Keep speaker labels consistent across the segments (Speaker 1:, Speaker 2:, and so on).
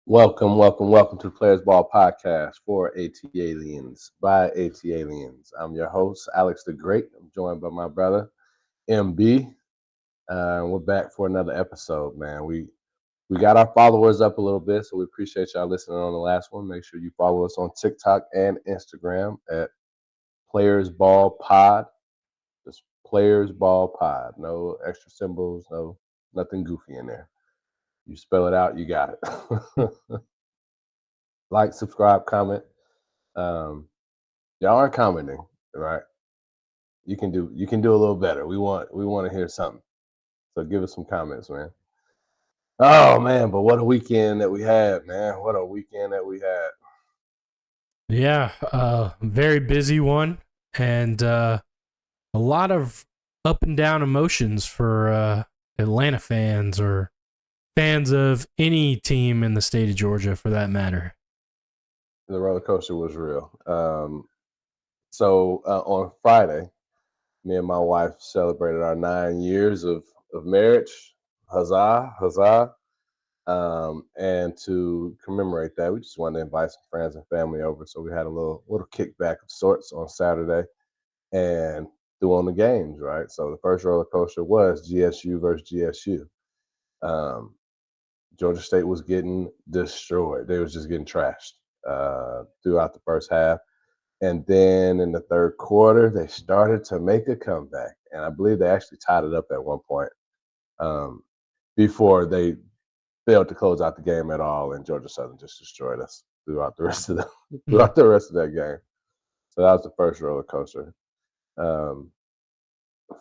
Speaker 1: Welcome to the Players Ball Podcast for AT Aliens by AT Aliens. I'm your host, Alex the Great. I'm joined by my brother, MB. We're back for another episode, man. We got our followers up a little bit, so we appreciate y'all listening on the last one. Make sure you follow us on TikTok and Instagram at Players Ball Pod. Just Players Ball Pod. No extra symbols, nothing goofy in there. You spell it out, you got it. Like, subscribe, comment. Um, y'all aren't commenting, right? You can do a little better. We want to hear something. So give us some comments, man. Oh man, but what a weekend that we had, man. What a weekend that we had.
Speaker 2: Yeah, very busy one, and a lot of up and down emotions for Atlanta fans or fans of any team in the state of Georgia, for that matter.
Speaker 1: The roller coaster was real. So on Friday, me and my wife celebrated our 9 years of marriage. Huzzah, huzzah. And to commemorate that, we just wanted to invite some friends and family over. So we had a little kickback of sorts on Saturday and threw on the games, right? So the first roller coaster was GSU versus GSU. Um, Georgia State was getting destroyed. They was just getting trashed throughout the first half. And then in the third quarter, they started to make a comeback. And I believe they actually tied it up at one point um, before they failed to close out the game at all, and Georgia Southern just destroyed us throughout the rest of the
Speaker 2: Mm.
Speaker 1: throughout the rest of that game. So that was the first roller coaster. Um,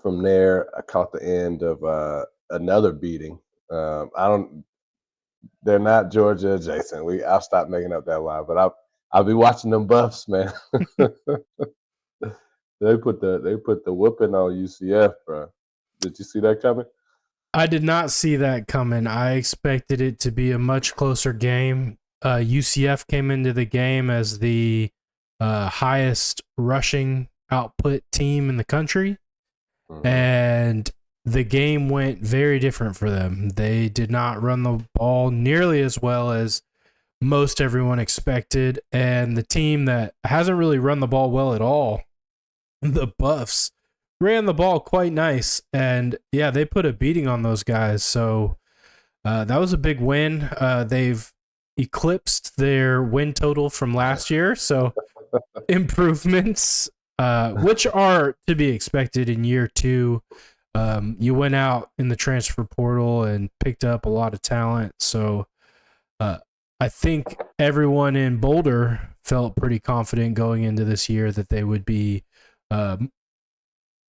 Speaker 1: from there, I caught the end of another beating. I don't. They're not Georgia adjacent. I'll stop making up that lie, but I'll be watching them Buffs, man. they put the whooping on UCF, bro. Did you see that coming?
Speaker 2: I did not see that coming. I expected it to be a much closer game. UCF came into the game as the highest rushing output team in the country,
Speaker 1: Hmm.
Speaker 2: and the game went very different for them. They did not run the ball nearly as well as most everyone expected, and the team that hasn't really run the ball well at all, the Buffs, ran the ball quite nice, and yeah, they put a beating on those guys. So that was a big win. They've eclipsed their win total from last year, so improvements, which are to be expected in year two. You went out in the transfer portal and picked up a lot of talent. So uh, I think everyone in Boulder felt pretty confident going into this year that they would be uh,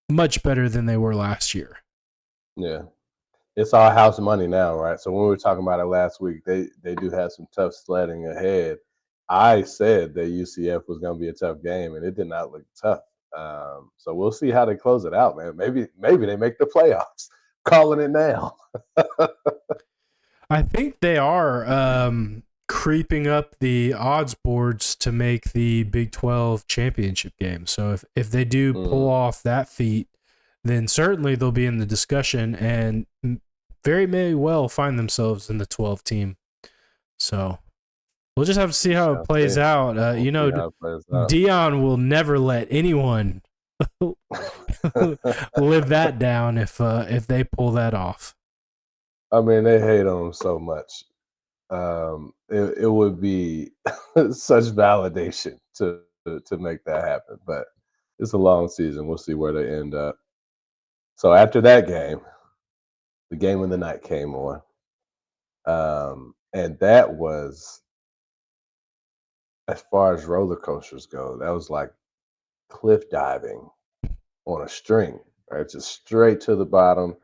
Speaker 2: much better than they were last year.
Speaker 1: Yeah. It's all house money now, right? So when we were talking about it last week, they do have some tough sledding ahead. I said that UCF was going to be a tough game, and it did not look tough. So we'll see how they close it out, man. Maybe they make the playoffs. Calling it now.
Speaker 2: I think they are creeping up the odds boards to make the Big 12 championship game. So if they do pull
Speaker 1: Mm,
Speaker 2: off that feat, then certainly they'll be in the discussion and very may well find themselves in the 12 team. So we'll just have to see
Speaker 1: we
Speaker 2: how it
Speaker 1: shall
Speaker 2: plays
Speaker 1: see.
Speaker 2: out.
Speaker 1: We'll see how it plays out.
Speaker 2: Dion will never let anyone live that down if they pull that off.
Speaker 1: I mean, they hate on him so much. It would be such validation to make that happen, but it's a long season. We'll see where they end up. So after that game, the game of the night came on, and that was, as far as roller coasters go, that was like cliff diving on a string, right? Just straight to the bottom,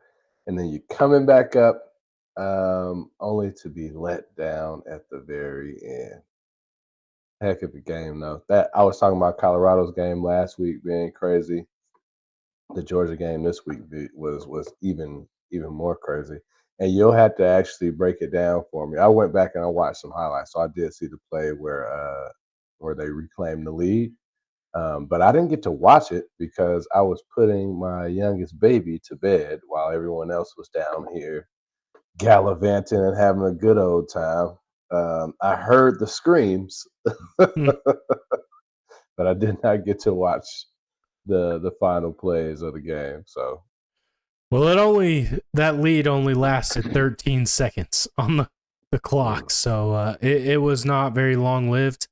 Speaker 1: and then you coming back up, only to be let down at the very end. Heck of a game, though. That I was talking about Colorado's game last week being crazy. The Georgia game this week was even more crazy. And you'll have to actually break it down for me. I went back and I watched some highlights, so I did see the play where they reclaimed the lead. But I didn't get to watch it because I was putting my youngest baby to bed while everyone else was down here gallivanting and having a good old time. I heard the screams,
Speaker 2: Hmm.
Speaker 1: but I did not get to watch the final plays of the game. So,
Speaker 2: Well, that lead only lasted 13 seconds on the clock, so it was not very long lived.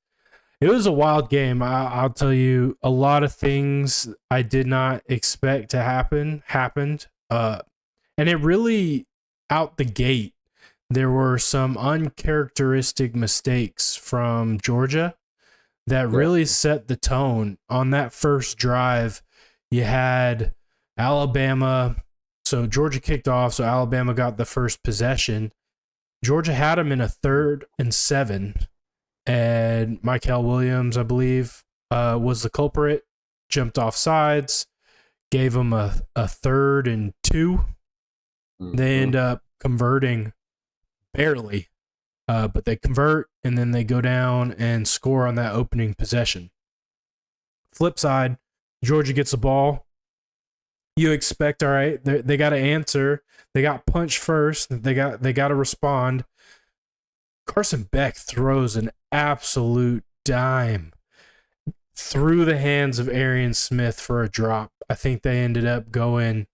Speaker 2: It was a wild game. I'll tell you, a lot of things I did not expect to happen happened. And it really, out the gate, there were some uncharacteristic mistakes from Georgia that
Speaker 1: yeah.
Speaker 2: really set the tone. On that first drive, you had Alabama. So Georgia kicked off, so Alabama got the first possession. Georgia had them in a 3rd and 7, and Michael Williams, I believe, was the culprit. Jumped off sides, gave them a 3rd and 2. They end up converting barely, but they convert, and then they go down and score on that opening possession. Flip side, Georgia gets the ball. You expect, all right, they got to answer. They got punched first. They got to respond. Carson Beck throws an absolute dime through the hands of Arian Smith for a drop. I think they ended up going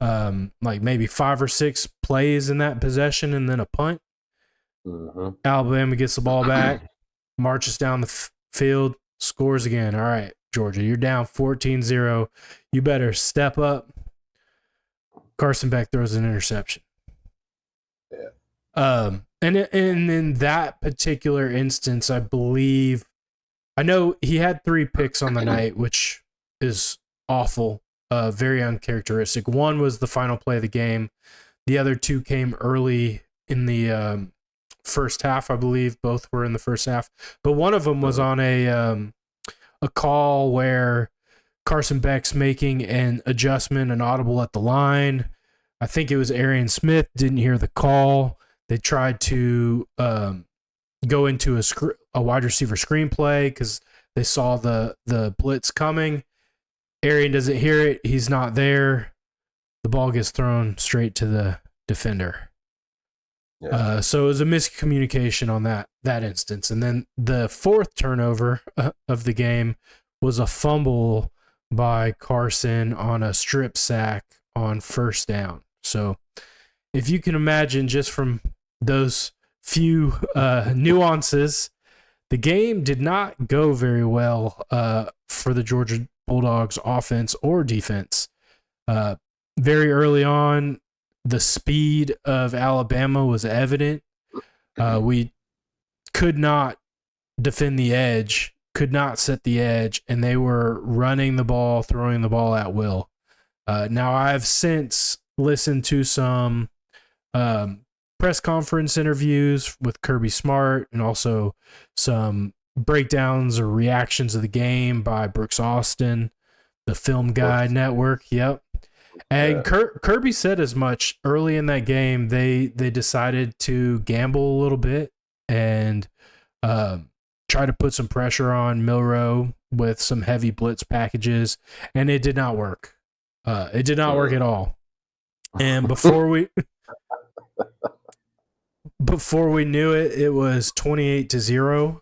Speaker 2: like maybe 5 or 6 plays in that possession and then a punt. Alabama gets the ball back, marches down the field, scores again. All right, Georgia, you're down 14-0. You better step up. Carson Beck throws an interception.
Speaker 1: Yeah.
Speaker 2: And in that particular instance, I know he had 3 picks on the night, which is awful, very uncharacteristic. One was the final play of the game. The other 2 came early in the first half, I believe. Both were in the first half, but one of them was on a call where Carson Beck's making an adjustment, an audible at the line. I think it was Arian Smith didn't hear the call. They tried to go into a wide receiver screenplay because they saw the blitz coming. Arian doesn't hear it. He's not there. The ball gets thrown straight to the defender. Yeah. So it was a miscommunication on that instance. And then the 4th turnover of the game was a fumble by Carson on a strip sack on 1st down. So if you can imagine, just from those few nuances, the game did not go very well for the Georgia Bulldogs offense or defense. Very early on, the speed of Alabama was evident. We could not defend the edge, could not set the edge, and they were running the ball, throwing the ball at will. Now, I've since listened to some press conference interviews with Kirby Smart and also some breakdowns or reactions of the game by Brooks Austin, the Film Guide Network. Yep. And Kirby said as much early in that game. They decided to gamble a little bit and try to put some pressure on Milroe with some heavy blitz packages, and it did not work. It did not work at all. And before we knew it, it was 28-0.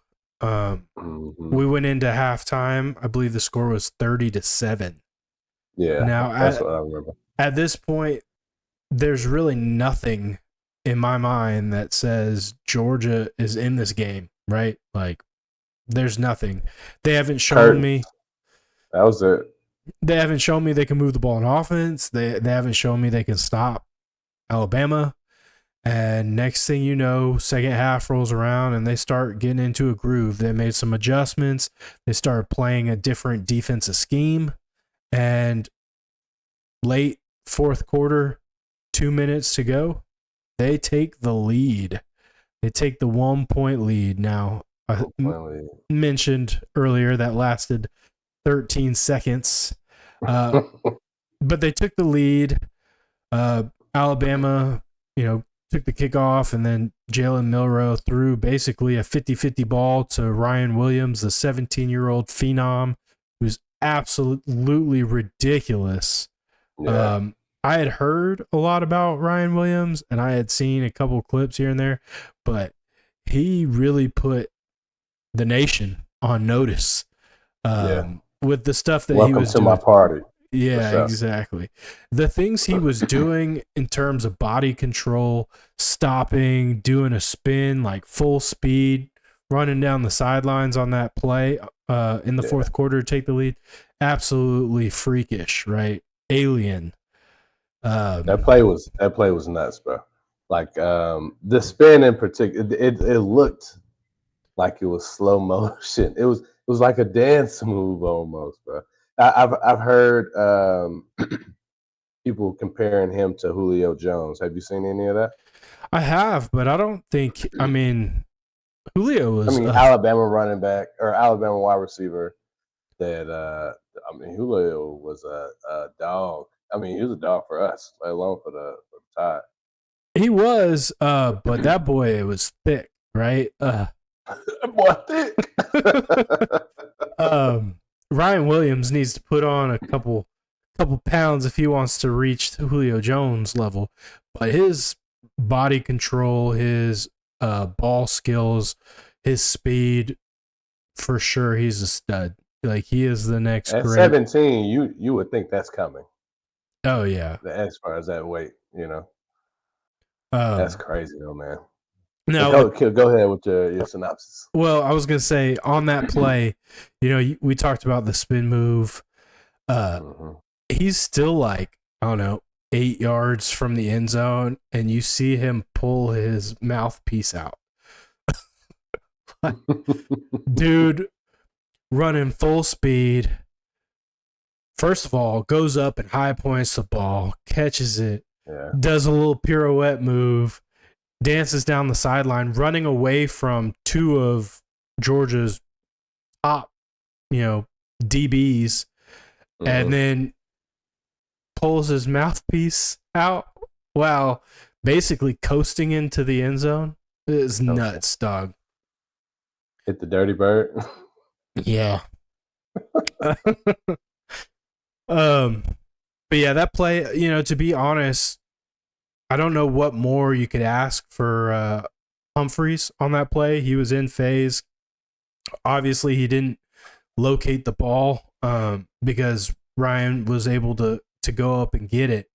Speaker 2: We went into halftime. I believe the score was 30-7.
Speaker 1: Yeah,
Speaker 2: now
Speaker 1: that's what I remember.
Speaker 2: At this point, there's really nothing in my mind that says Georgia is in this game, right? Like, there's nothing. They haven't shown me.
Speaker 1: That was it.
Speaker 2: They haven't shown me they can move the ball in offense. They haven't shown me they can stop Alabama. And next thing you know, second half rolls around and they start getting into a groove. They made some adjustments. They started playing a different defensive scheme. And late 4th quarter, 2 minutes to go, they take the lead. They take the 1-point lead. Now, I mentioned earlier that lasted 13 seconds. But they took the lead. Alabama, took the kickoff, and then Jalen Milroe threw basically a 50-50 ball to Ryan Williams, the 17-year-old phenom, who's absolutely ridiculous. Yeah. I had heard a lot about Ryan Williams, and I had seen a couple clips here and there, but he really put the nation on notice
Speaker 1: Yeah.
Speaker 2: with the stuff that he
Speaker 1: Welcome
Speaker 2: was
Speaker 1: to my
Speaker 2: doing.
Speaker 1: party. For
Speaker 2: Yeah,
Speaker 1: sure.
Speaker 2: exactly. The things he was doing in terms of body control, stopping, doing a spin, like full speed, running down the sidelines on that play in the fourth quarter to take the lead, absolutely freakish, right? Alien.
Speaker 1: That play was nuts, bro. Like the spin in particular, it looked like it was slow motion. It was like a dance move almost, bro. I've heard people comparing him to Julio Jones. Have you seen any of that?
Speaker 2: I have, but I don't think. I mean, Julio
Speaker 1: I
Speaker 2: was
Speaker 1: mean, Alabama running back or Alabama wide receiver. That I mean, Julio was a dog. I mean, he was a dog for us, let alone for the Tide.
Speaker 2: he was, but that boy was thick, right?
Speaker 1: Boy, thick.
Speaker 2: um, Ryan Williams needs to put on a couple pounds if he wants to reach Julio Jones level. But his body control, his ball skills, his speed, for sure, he's a stud. Like he is the next
Speaker 1: At
Speaker 2: great.
Speaker 1: 17, you would think that's coming.
Speaker 2: Oh yeah.
Speaker 1: As far as that weight, that's
Speaker 2: Um,
Speaker 1: crazy though, man. But
Speaker 2: now,
Speaker 1: go ahead with your synopsis.
Speaker 2: well, I was gonna say on that play, we talked about the spin move.
Speaker 1: Mhm.
Speaker 2: He's still like, I don't know, 8 yards from the end zone, and you see him pull his mouthpiece out. Dude running full speed. First of all, goes up and high points the ball, catches it,
Speaker 1: Yeah.
Speaker 2: does a little pirouette move, dances down the sideline, running away from two of Georgia's top, DBs, and
Speaker 1: Mhm.
Speaker 2: then pulls his mouthpiece out while basically coasting into the end zone. It's
Speaker 1: Coasting.
Speaker 2: nuts, dog.
Speaker 1: Hit the dirty bird.
Speaker 2: Yeah. But yeah, that play, to be honest, I don't know what more you could ask for Humphreys on that play. He was in phase. Obviously, he didn't locate the ball because Ryan was able to go up and get it.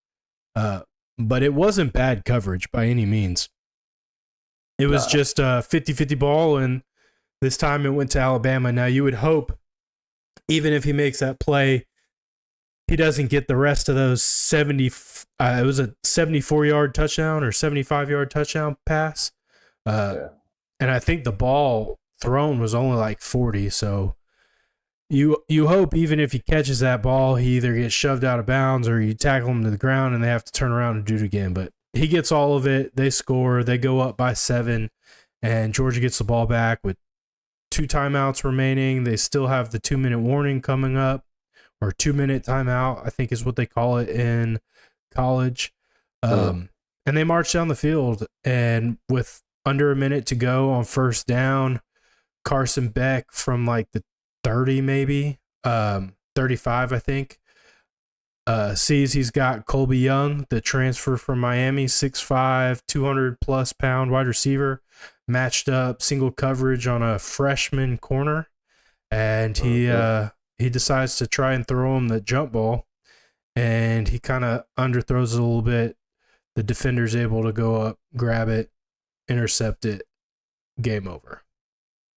Speaker 2: But it wasn't bad coverage by any means. It was
Speaker 1: Nah.
Speaker 2: just a 50-50 ball, and this time it went to Alabama. Now, you would hope, even if he makes that play, he doesn't get the rest of those 70. It was a 74-yard touchdown or 75-yard touchdown pass.
Speaker 1: Yeah.
Speaker 2: And I think the ball thrown was only like 40. So you hope even if he catches that ball, he either gets shoved out of bounds or you tackle him to the ground and they have to turn around and do it again. But he gets all of it. They score. They go up by 7, and Georgia gets the ball back with 2 timeouts remaining. They still have the 2-minute warning coming up, or 2-minute timeout, I think is what they call it in college. And they march down the field, and with under a minute to go on first down, Carson Beck from like the 30, maybe 35, I think, sees he's got Colby Young, the transfer from Miami, 6'5", 200 plus pound wide receiver, matched up single coverage on a freshman corner, and he decides to try and throw him the jump ball, and he kind of underthrows it a little bit. The defender's able to go up, grab it, intercept it, game over.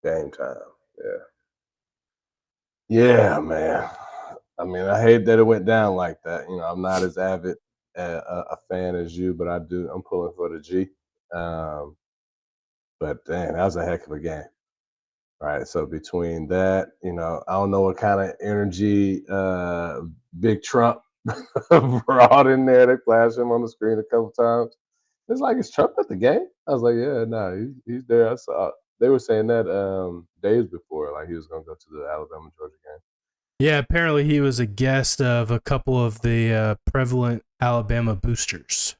Speaker 1: Game time. Yeah. Yeah, man. I mean, I hate that it went down like that. I'm not as avid a fan as you, but I'm pulling for the G. But dang, that was a heck of a game. Right. So between that, I don't know what kind of energy Big Trump brought in there. They flashed him on the screen a couple times. It's like, is Trump at the game? I was like, yeah, no, he's there. I saw they were saying that days before, like he was gonna go to the Alabama Georgia game.
Speaker 2: Yeah, apparently he was a guest of a couple of the prevalent Alabama boosters.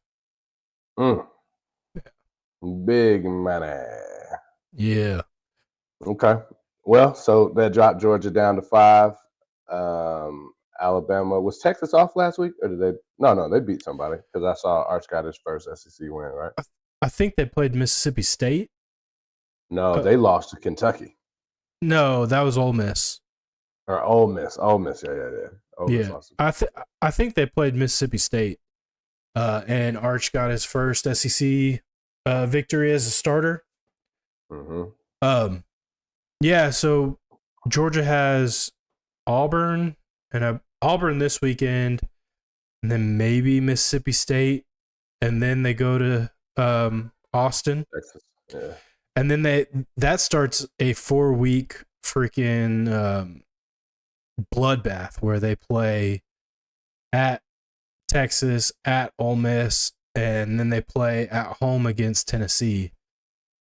Speaker 1: Mm, big money.
Speaker 2: Yeah.
Speaker 1: Okay. Well, so that dropped Georgia down to 5. Alabama was Texas off last week, or did they? No, they beat somebody because I saw Arch got his first SEC win, right?
Speaker 2: I think they played Mississippi State.
Speaker 1: No,
Speaker 2: Uh,
Speaker 1: they lost to Kentucky
Speaker 2: no, that was Ole Miss.
Speaker 1: or Ole Miss. Ole Miss, yeah. Ole Miss
Speaker 2: Yeah,
Speaker 1: lost to
Speaker 2: I think they played Mississippi State. And Arch got his first SEC victory as a starter.
Speaker 1: Mm-hmm.
Speaker 2: Um, yeah, so Georgia has Auburn and Auburn this weekend, and then maybe Mississippi State, and then they go to Austin,
Speaker 1: Texas. Yeah.
Speaker 2: and then that starts a 4-week freaking bloodbath where they play at Texas, at Ole Miss, and then they play at home against Tennessee.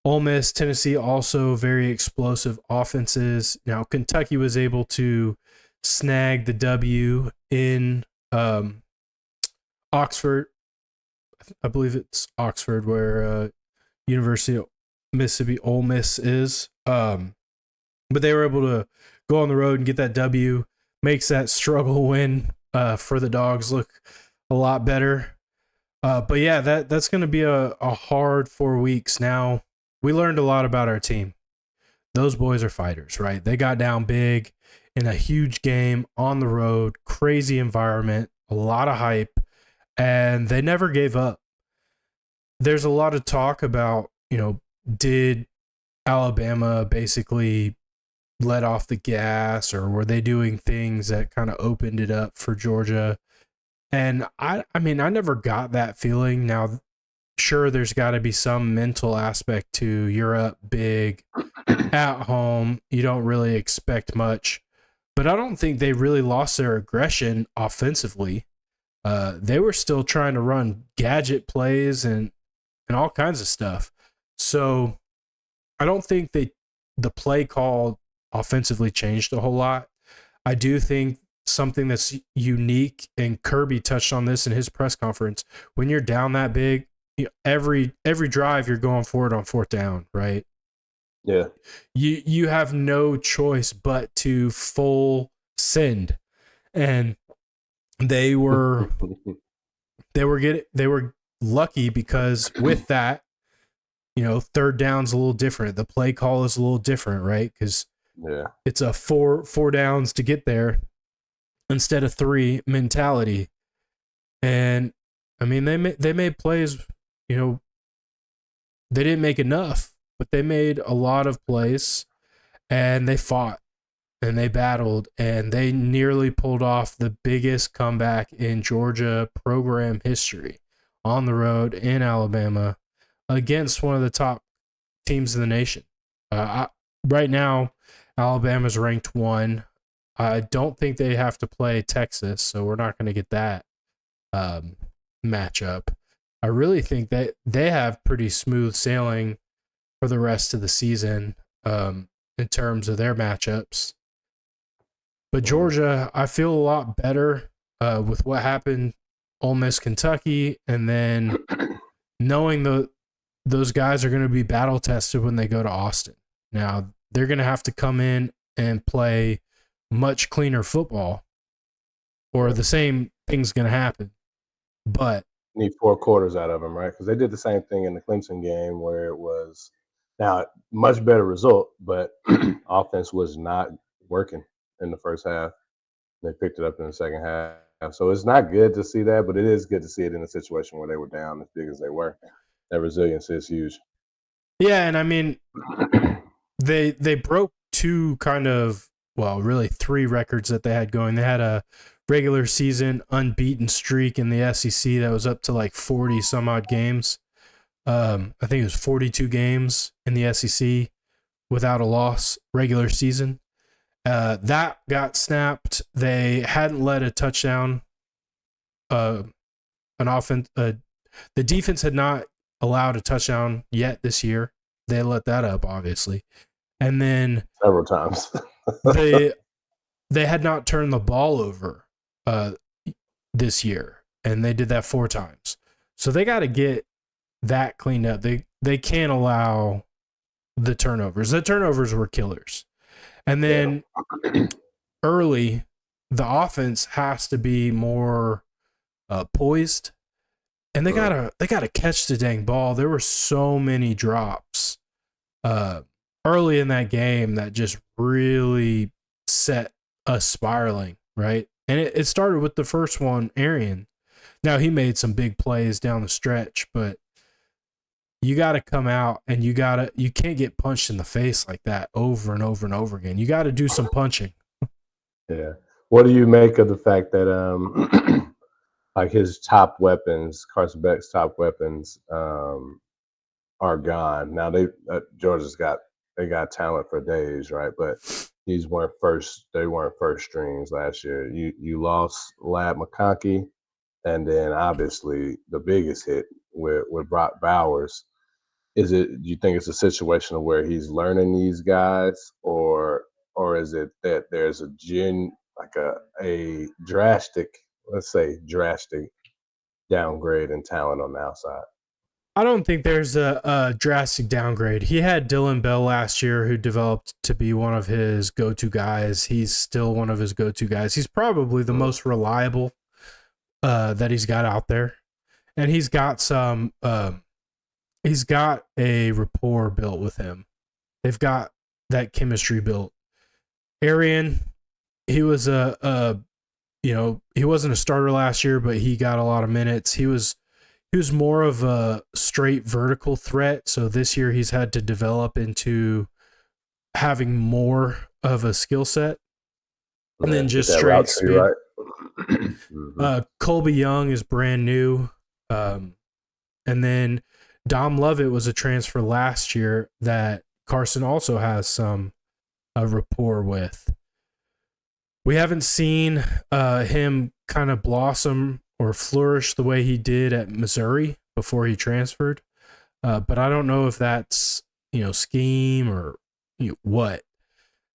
Speaker 2: Ole Miss, Tennessee, also very explosive offenses. Now, Kentucky was able to snag the W in Oxford. I believe it's Oxford, where University of Mississippi Ole Miss is. But they were able to go on the road and get that W. Makes that struggle win for the Dogs look a lot better. But yeah, that's going to be a hard 4 weeks. Now, we learned a lot about our team. Those boys are fighters, right? They got down big in a huge game on the road, crazy environment, a lot of hype, and they never gave up. There's a lot of talk about, did Alabama basically let off the gas, or were they doing things that kind of opened it up for Georgia? And I mean, I never got that feeling. Now, sure, there's got to be some mental aspect to you're up big at home. You don't really expect much, but I don't think they really lost their aggression offensively. They were still trying to run gadget plays and all kinds of stuff. So I don't think the play call offensively changed a whole lot. I do think something that's unique, and Kirby touched on this in his press conference, when you're down that big, every drive you're going for it on fourth down, right?
Speaker 1: Yeah.
Speaker 2: You have no choice but to full send. And they were lucky because with that, third down's a little different. The play call is a little different, right? Because it's a four downs to get there instead of 3 mentality. And I mean, they made plays, they didn't make enough, but they made a lot of plays, and they fought and they battled, and they nearly pulled off the biggest comeback in Georgia program history on the road in Alabama against one of the top teams in the nation. Right now, Alabama's ranked 1. I don't think they have to play Texas, so we're not going to get that matchup. I really think that they have pretty smooth sailing for the rest of the season in terms of their matchups. But Georgia, I feel a lot better with what happened Ole Miss, Kentucky, and then knowing those guys are going to be battle tested when they go to Austin. Now, they're going to have to come in and play much cleaner football, or the same thing's going to happen. But
Speaker 1: need 4 quarters out of them, right? Because they did the same thing in the Clemson game where it was now much better result, but offense was not working in the first half. They picked it up in the second half. So it's not good to see that, but it is good to see it in a situation where they were down as big as they were. That resilience is huge.
Speaker 2: Yeah, and I mean, they broke 2 kind of, well, really 3 records that they had going. They had a regular season unbeaten streak in the SEC that was up to like 40 some odd games. I think it was 42 games in the SEC without a loss regular season. That got snapped. They hadn't led a touchdown. An offense. The defense had not allowed a touchdown yet this year. They let that up, obviously, and then
Speaker 1: several times.
Speaker 2: they had not turned the ball over this year, and they did that 4 times. So they got to get that cleaned up. They can't allow the turnovers. The turnovers were killers. And then early, the offense has to be more poised, and they gotta catch the dang ball. There were so many drops early in that game that just really set us spiraling, right? And it started with the first one, Arian. Now he made some big plays down the stretch, but you got to come out and you can't get punched in the face like that over and over and over again. You got to do some punching.
Speaker 1: Yeah. What do you make of the fact that like his top weapons, Carson Beck's top weapons, are gone now? Georgia's got talent for days, right? But they weren't first strings last year. You lost Lad McConkey, and then obviously the biggest hit with Brock Bowers. Do you think it's a situation of where he's learning these guys, or is it that there's like a drastic, let's say drastic downgrade in talent on the outside?
Speaker 2: I don't think there's a drastic downgrade. He had Dylan Bell last year, who developed to be one of his go-to guys. He's still one of his go-to guys. He's probably the most reliable that he's got out there, and he's got some. He's got a rapport built with him. They've got that chemistry built. Arian, he was he wasn't a starter last year, but he got a lot of minutes. He was more of a straight vertical threat. So this year he's had to develop into having more of a skill set and then just straight speed. Right? Colby Young is brand new. And then Dom Lovett was a transfer last year that Carson also has some rapport with. We haven't seen him kind of blossom or flourish the way he did at Missouri before he transferred. But I don't know if that's, scheme or what.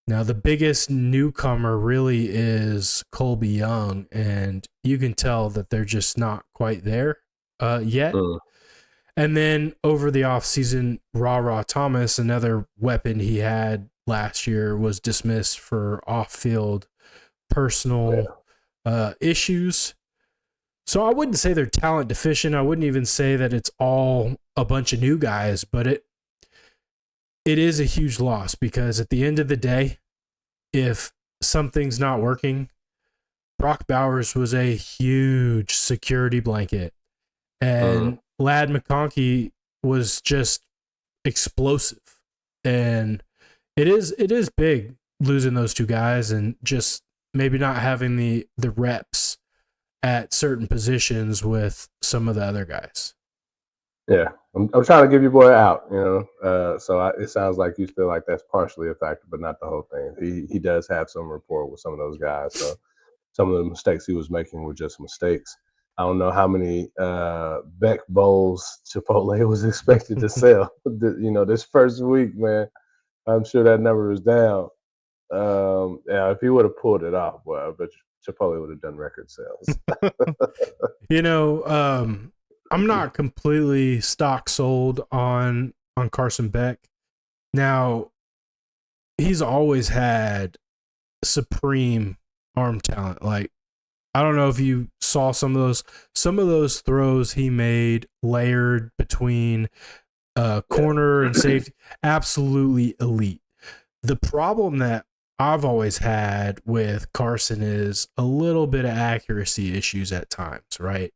Speaker 2: Now, the biggest newcomer really is Colby Young, and you can tell that they're just not quite there yet. And then over the offseason, Ra Thomas, another weapon he had last year, was dismissed for off-field personal issues. So I wouldn't say they're talent deficient. I wouldn't even say that it's all a bunch of new guys, but it is a huge loss, because at the end of the day, if something's not working, Brock Bowers was a huge security blanket, and Lad McConkey was just explosive. And it is big losing those two guys and just maybe not having the reps at certain positions with some of the other guys.
Speaker 1: Yeah, I'm trying to give your boy out, so it sounds like you feel like that's partially a factor, but not the whole thing. He does have some rapport with some of those guys, so some of the mistakes he was making were just mistakes. I don't know how many Beck bowls Chipotle was expected to sell. This first week, man, I'm sure that number is down. If he would have pulled it off, well, I bet Chipotle would have done record sales.
Speaker 2: I'm not completely stock sold on Carson Beck. Now, he's always had supreme arm talent. Like, I don't know if you saw some of those throws he made layered between corner and safety. Absolutely elite. The problem that I've always had with Carson is a little bit of accuracy issues at times, right?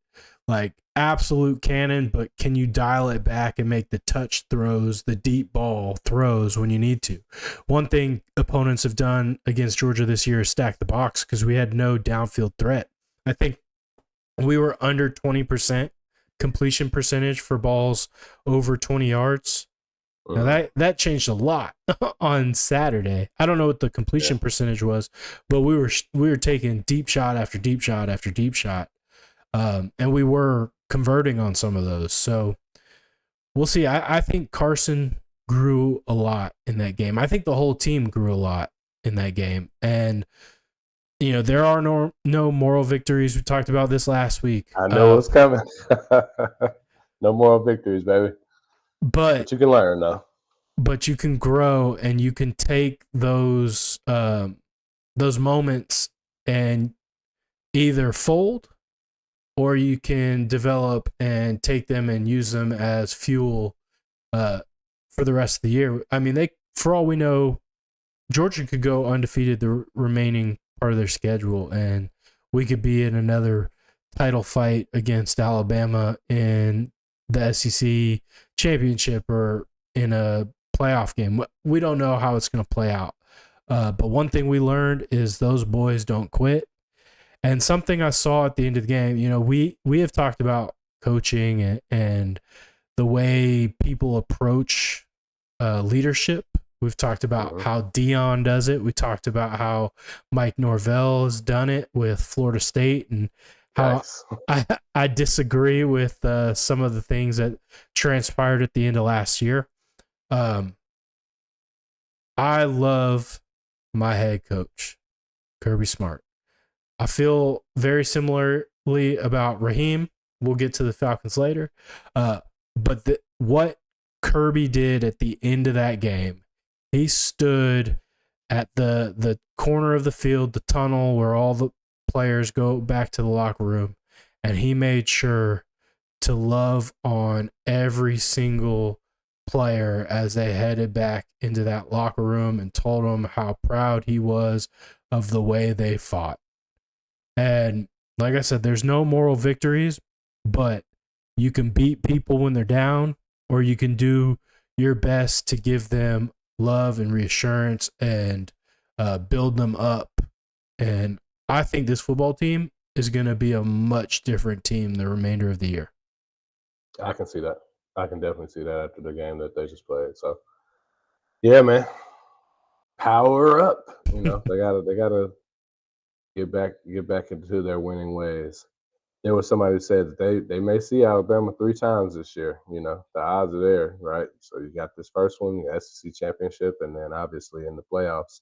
Speaker 2: Like, absolute cannon, but can you dial it back and make the touch throws, the deep ball throws when you need to? One thing opponents have done against Georgia this year is stack the box, because we had no downfield threat. I think we were under 20% completion percentage for balls over 20 yards. Now that changed a lot on Saturday. I don't know what the completion percentage was, but we were taking deep shot after deep shot after deep shot. And we were converting on some of those. So we'll see. I think Carson grew a lot in that game. I think the whole team grew a lot in that game. And, there are no moral victories. We talked about this last week.
Speaker 1: I know what's coming. No moral victories, baby. But you can learn, though.
Speaker 2: But you can grow, and you can take those moments and either fold, or you can develop and take them and use them as fuel for the rest of the year. I mean, they for all we know, Georgia could go undefeated the remaining part of their schedule, and we could be in another title fight against Alabama in the SEC championship or in a playoff game. We don't know how it's going to play out. But one thing we learned is those boys don't quit. And something I saw at the end of the game, we have talked about coaching and the way people approach leadership. We've talked about how Dion does it. We talked about how Mike Norvell has done it with Florida State, and how I disagree with some of the things that transpired at the end of last year. I love my head coach, Kirby Smart. I feel very similarly about Raheem. We'll get to the Falcons later. But what Kirby did at the end of that game, he stood at the corner of the field, the tunnel where all the players go back to the locker room, and he made sure to love on every single player as they headed back into that locker room and told them how proud he was of the way they fought. And like I said, there's no moral victories, but you can beat people when they're down, or you can do your best to give them love and reassurance and build them up. And I think this football team is going to be a much different team the remainder of the year.
Speaker 1: I can see that. I can definitely see that after the game that they just played. So, yeah, man, power up. They gotta get back into their winning ways. There was somebody who said that they may see Alabama 3 times this year. The odds are there, right? So you got this first one, the SEC championship, and then obviously in the playoffs,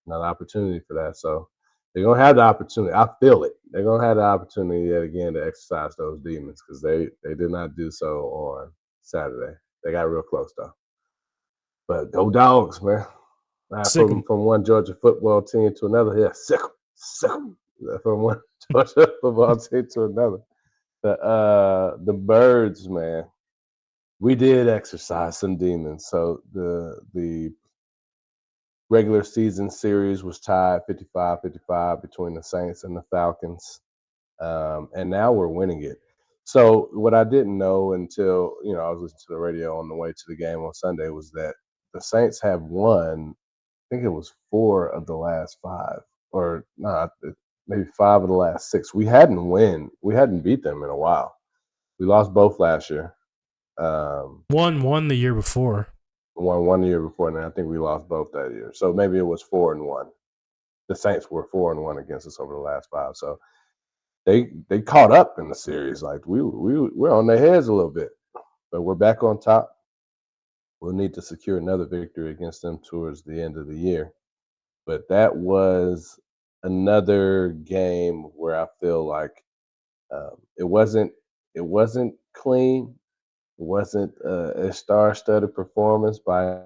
Speaker 1: another opportunity for that. So they're gonna have the opportunity. I feel it. They're gonna have the opportunity yet again to exercise those demons, because they did not do so on Saturday. They got real close though. But go Dogs, man! From one Georgia football team to another, yeah, sick 'em. From one Georgia football team to another. The Birds, man, we did exercise some demons. So the regular season series was tied 55-55 between the Saints and the Falcons, and now we're winning it. So what I didn't know until I was listening to the radio on the way to the game on Sunday was that the Saints have won. I think it was 4 of the last 5, or not. Maybe 5 of the last 6. We hadn't beat them in a while. We lost both last year.
Speaker 2: Won the year before.
Speaker 1: Won the year before, and then I think we lost both that year. So maybe it was 4-1. The Saints were 4-1 against us over the last 5. So they caught up in the series. Like we're on their heads a little bit, but we're back on top. We'll need to secure another victory against them towards the end of the year. But that was another game where I feel like it wasn't clean. It wasn't a star-studded performance by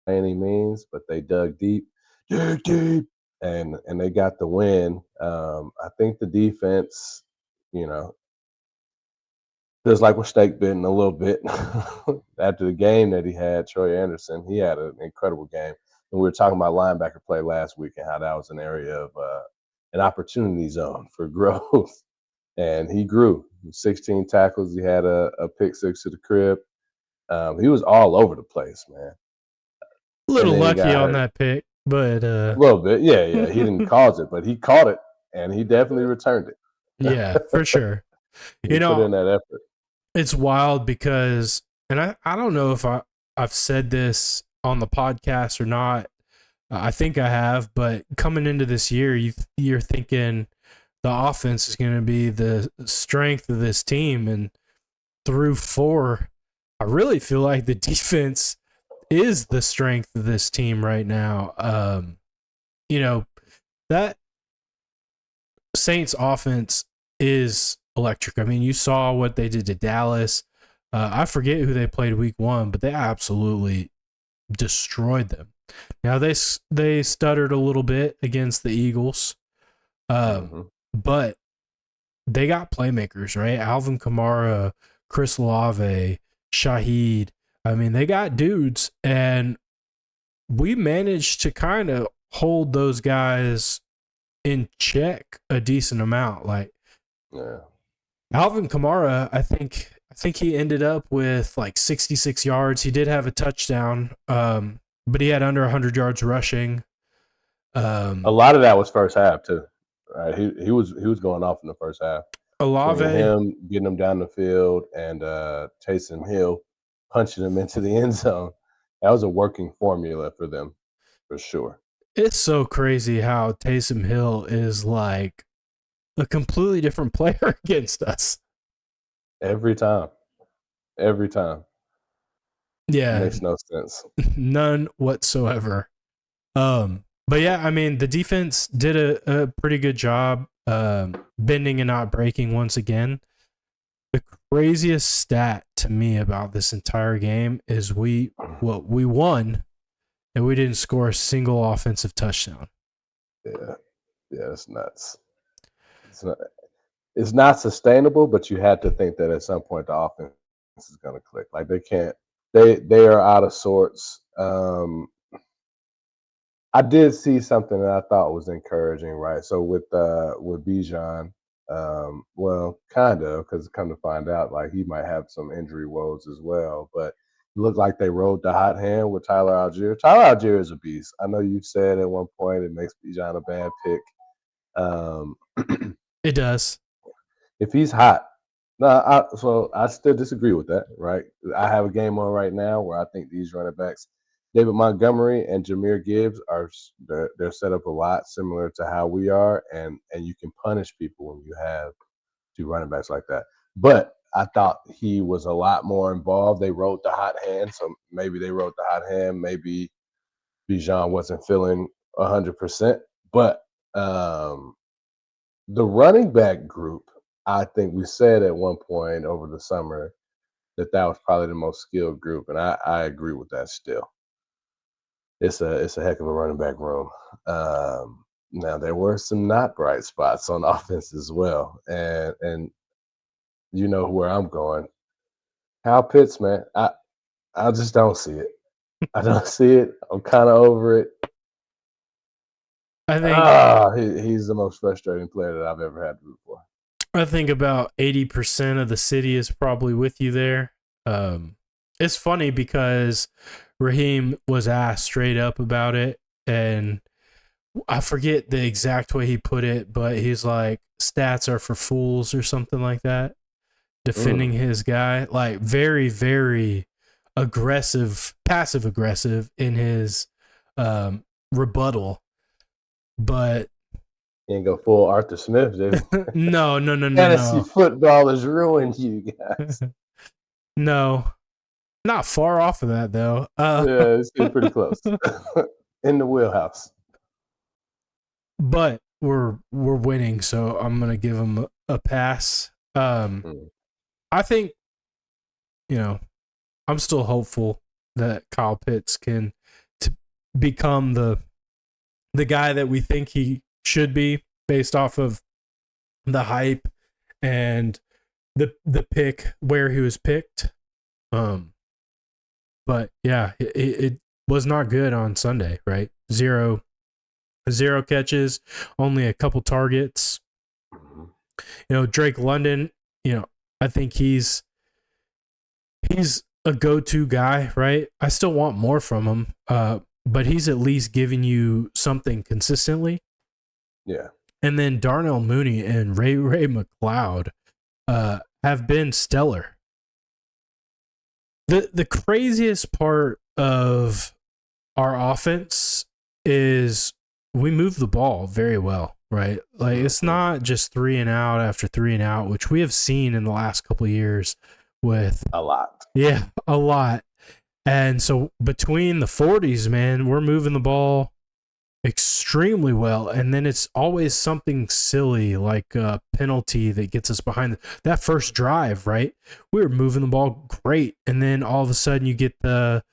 Speaker 1: any means, but they dug deep, and they got the win. I think the defense, feels like we're snake bitten a little bit. After the game that he had, Troy Anderson, he had an incredible game. And we were talking about linebacker play last week and how that was an area of an opportunity zone for growth. And he grew 16 tackles. He had a pick 6 to the crib. He was all over the place, man.
Speaker 2: A little lucky on that pick, but
Speaker 1: a little bit. Yeah. He didn't cause it, but he caught it, and he definitely returned it.
Speaker 2: Yeah, for sure.
Speaker 1: He put in that effort.
Speaker 2: It's wild because, and I don't know if I've said this on the podcast or not. I think I have, but coming into this year, you're thinking the offense is going to be the strength of this team, and through 4, I really feel like the defense is the strength of this team right now. That Saints offense is electric. I mean, you saw what they did to Dallas. I forget who they played week 1, but they absolutely destroyed them. Now they stuttered a little bit against the Eagles, but they got playmakers, right? Alvin Kamara, Chris Olave, Shaheed. I mean, they got dudes, and we managed to kind of hold those guys in check a decent amount. Like Alvin Kamara, I think he ended up with like 66 yards. He did have a touchdown, but he had under 100 yards rushing.
Speaker 1: A lot of that was first half too. Right, he was going off in the first half.
Speaker 2: Olave,
Speaker 1: Between him getting him down the field and Taysom Hill punching him into the end zone, that was a working formula for them for sure.
Speaker 2: It's so crazy how Taysom Hill is like a completely different player against us.
Speaker 1: Every time.
Speaker 2: Yeah.
Speaker 1: It makes no sense.
Speaker 2: None whatsoever. But yeah, I mean, the defense did a pretty good job bending and not breaking once again. The craziest stat to me about this entire game is we won and we didn't score a single offensive touchdown.
Speaker 1: Yeah, it's nuts. It's not sustainable, but you had to think that at some point the offense is going to click. Like they can't. They are out of sorts. I did see something that I thought was encouraging, right? So with Bijan, well, kind of, because come to find out, like he might have some injury woes as well. But it looked like they rode the hot hand with Tyler Algier. Tyler Algier is a beast. I know you said at one point it makes Bijan a bad pick.
Speaker 2: It does.
Speaker 1: If he's hot, so I still disagree with that, right? I have a game on right now where I think these running backs, David Montgomery and Jahmyr Gibbs, they're set up a lot similar to how we are, and you can punish people when you have two running backs like that. But I thought he was a lot more involved. They rode the hot hand, so maybe they rode the hot hand. Maybe Bijan wasn't feeling 100%, but the running back group, I think we said at one point over the summer that was probably the most skilled group, and I agree with that still. It's a heck of a running back room. Now there were some not bright spots on offense as well, and you know where I'm going. Kyle Pitts, man, I just don't see it. I don't see it. I'm kind of over it.
Speaker 2: I think
Speaker 1: he's the most frustrating player that I've ever had to root for.
Speaker 2: I think about 80% of the city is probably with you there. It's funny because Raheem was asked straight up about it, and I forget the exact way he put it, but he's like, stats are for fools or something like that, defending his guy. Like very, very aggressive, passive aggressive in his rebuttal. But
Speaker 1: you ain't go full Arthur Smith, dude.
Speaker 2: No.
Speaker 1: Fantasy football has ruined you guys.
Speaker 2: No, not far off of that though.
Speaker 1: Yeah, it's getting pretty close. In the wheelhouse.
Speaker 2: But we're winning, so I'm gonna give them a pass. I think, I'm still hopeful that Kyle Pitts can become the guy that we think he should be based off of the hype and the pick where he was picked. But yeah, it was not good on Sunday, right? Zero catches, only a couple targets. Drake London, I think he's a go-to guy, right? I still want more from him, but he's at least giving you something consistently.
Speaker 1: Yeah.
Speaker 2: And then Darnell Mooney and Ray McLeod have been stellar. The craziest part of our offense is we move the ball very well, right? Like it's not just 3 and out after 3 and out, which we have seen in the last couple of years with
Speaker 1: a lot.
Speaker 2: Yeah, a lot. And so between the 40s, man, we're moving the ball extremely well, and then it's always something silly like a penalty that gets us behind that first drive, right? We were moving the ball great, and then all of a sudden you get the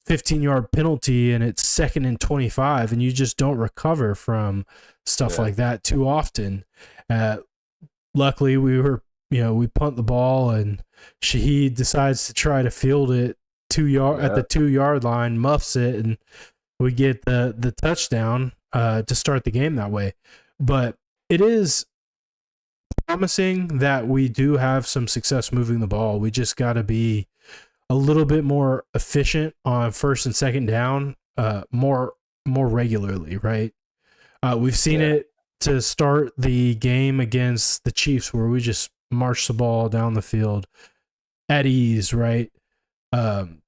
Speaker 2: 15-yard penalty and it's 2nd and 25, and you just don't recover from stuff like that too often. Luckily we punt the ball and SHOhei decides to try to field it at the 2 yard line, muffs it, and we get the touchdown to start the game that way. But it is promising that we do have some success moving the ball. We just got to be a little bit more efficient on first and second down, more regularly, right? We've seen it to start the game against the Chiefs, where we just march the ball down the field at ease, right? Then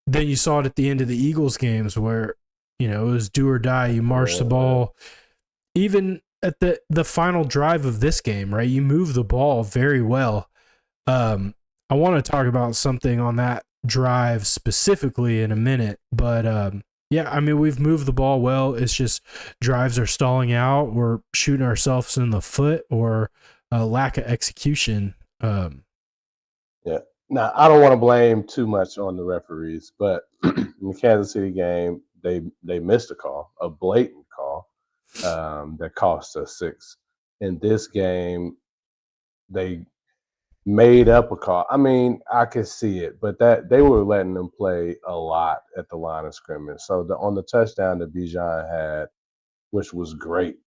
Speaker 2: you saw it at the end of the Eagles games, where it was do or die. You march the ball, even at the final drive of this game, right? You move the ball very well. I want to talk about something on that drive specifically in a minute, but we've moved the ball well. It's just drives are stalling out. We're shooting ourselves in the foot, or a lack of execution.
Speaker 1: Yeah. Now, I don't want to blame too much on the referees, but in the Kansas City game, they missed a call, a blatant call, that cost us 6. In this game, they made up a call. I mean, I could see it, but that they were letting them play a lot at the line of scrimmage. So on the touchdown that Bijan had, which was great,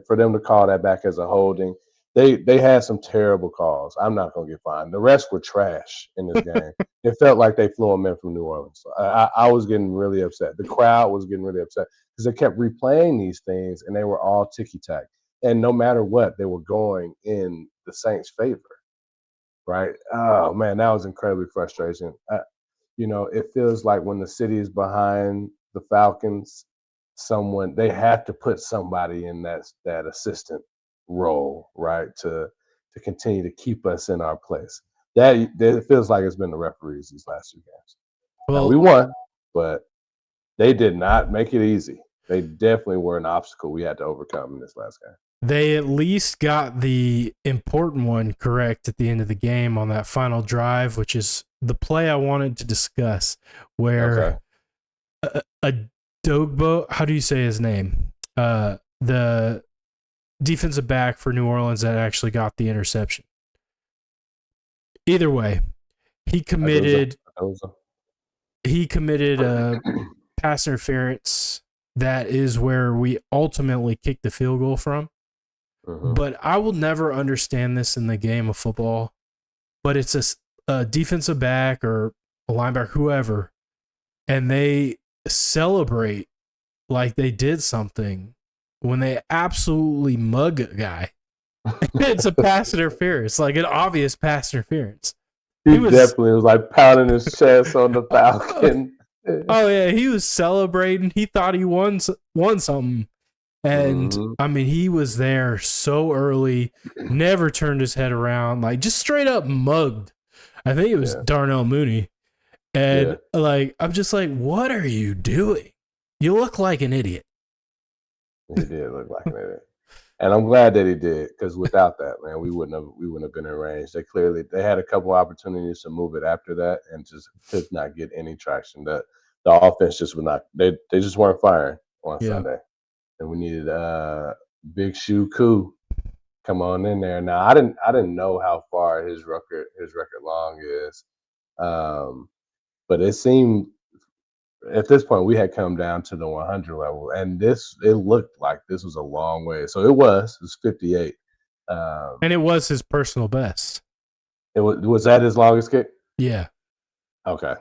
Speaker 1: for them to call that back as a holding, they had some terrible calls. I'm not going to get fined. The rest were trash in this game. It felt like they flew them in from New Orleans. So I was getting really upset. The crowd was getting really upset because they kept replaying these things, and they were all ticky-tack. And no matter what, they were going in the Saints' favor. Right? Oh man, that was incredibly frustrating. It feels like when the city is behind the Falcons, they have to put somebody in that assistant role, right, to continue to keep us in our place. That it feels like it's been the referees these last 2 games. Now we won, but they did not make it easy. They definitely were an obstacle we had to overcome in this last game.
Speaker 2: They at least got the important one correct at the end of the game on that final drive, which is the play I wanted to discuss, where a Dogbo, how do you say his name? The defensive back for New Orleans that actually got the interception. Either way, he committed a pass interference. That is where we ultimately kicked the field goal from. But I will never understand this in the game of football. But it's a defensive back or a linebacker, whoever, and they celebrate like they did something when they absolutely mug a guy. It's a pass interference, like an obvious pass interference.
Speaker 1: He definitely was like pounding his chest on the Falcon.
Speaker 2: Oh yeah, he was celebrating. He thought he won something. And I mean, he was there so early, never turned his head around, like just straight up mugged. I think it was Darnell Mooney. And I'm just like, what are you doing? You look like an idiot.
Speaker 1: He did look like an idiot. And I'm glad that he did, because without that, man, we wouldn't have been in range. They had a couple opportunities to move it after that and just could not get any traction. The offense just would not, they just weren't firing on Sunday. And we needed Big Shoe Koo come on in there. Now I didn't know how far his record long is, but it seemed at this point we had come down to the 100 level, and it looked like this was a long way. So it was 58,
Speaker 2: and it was his personal best.
Speaker 1: It was that his longest kick?
Speaker 2: Yeah.
Speaker 1: Okay,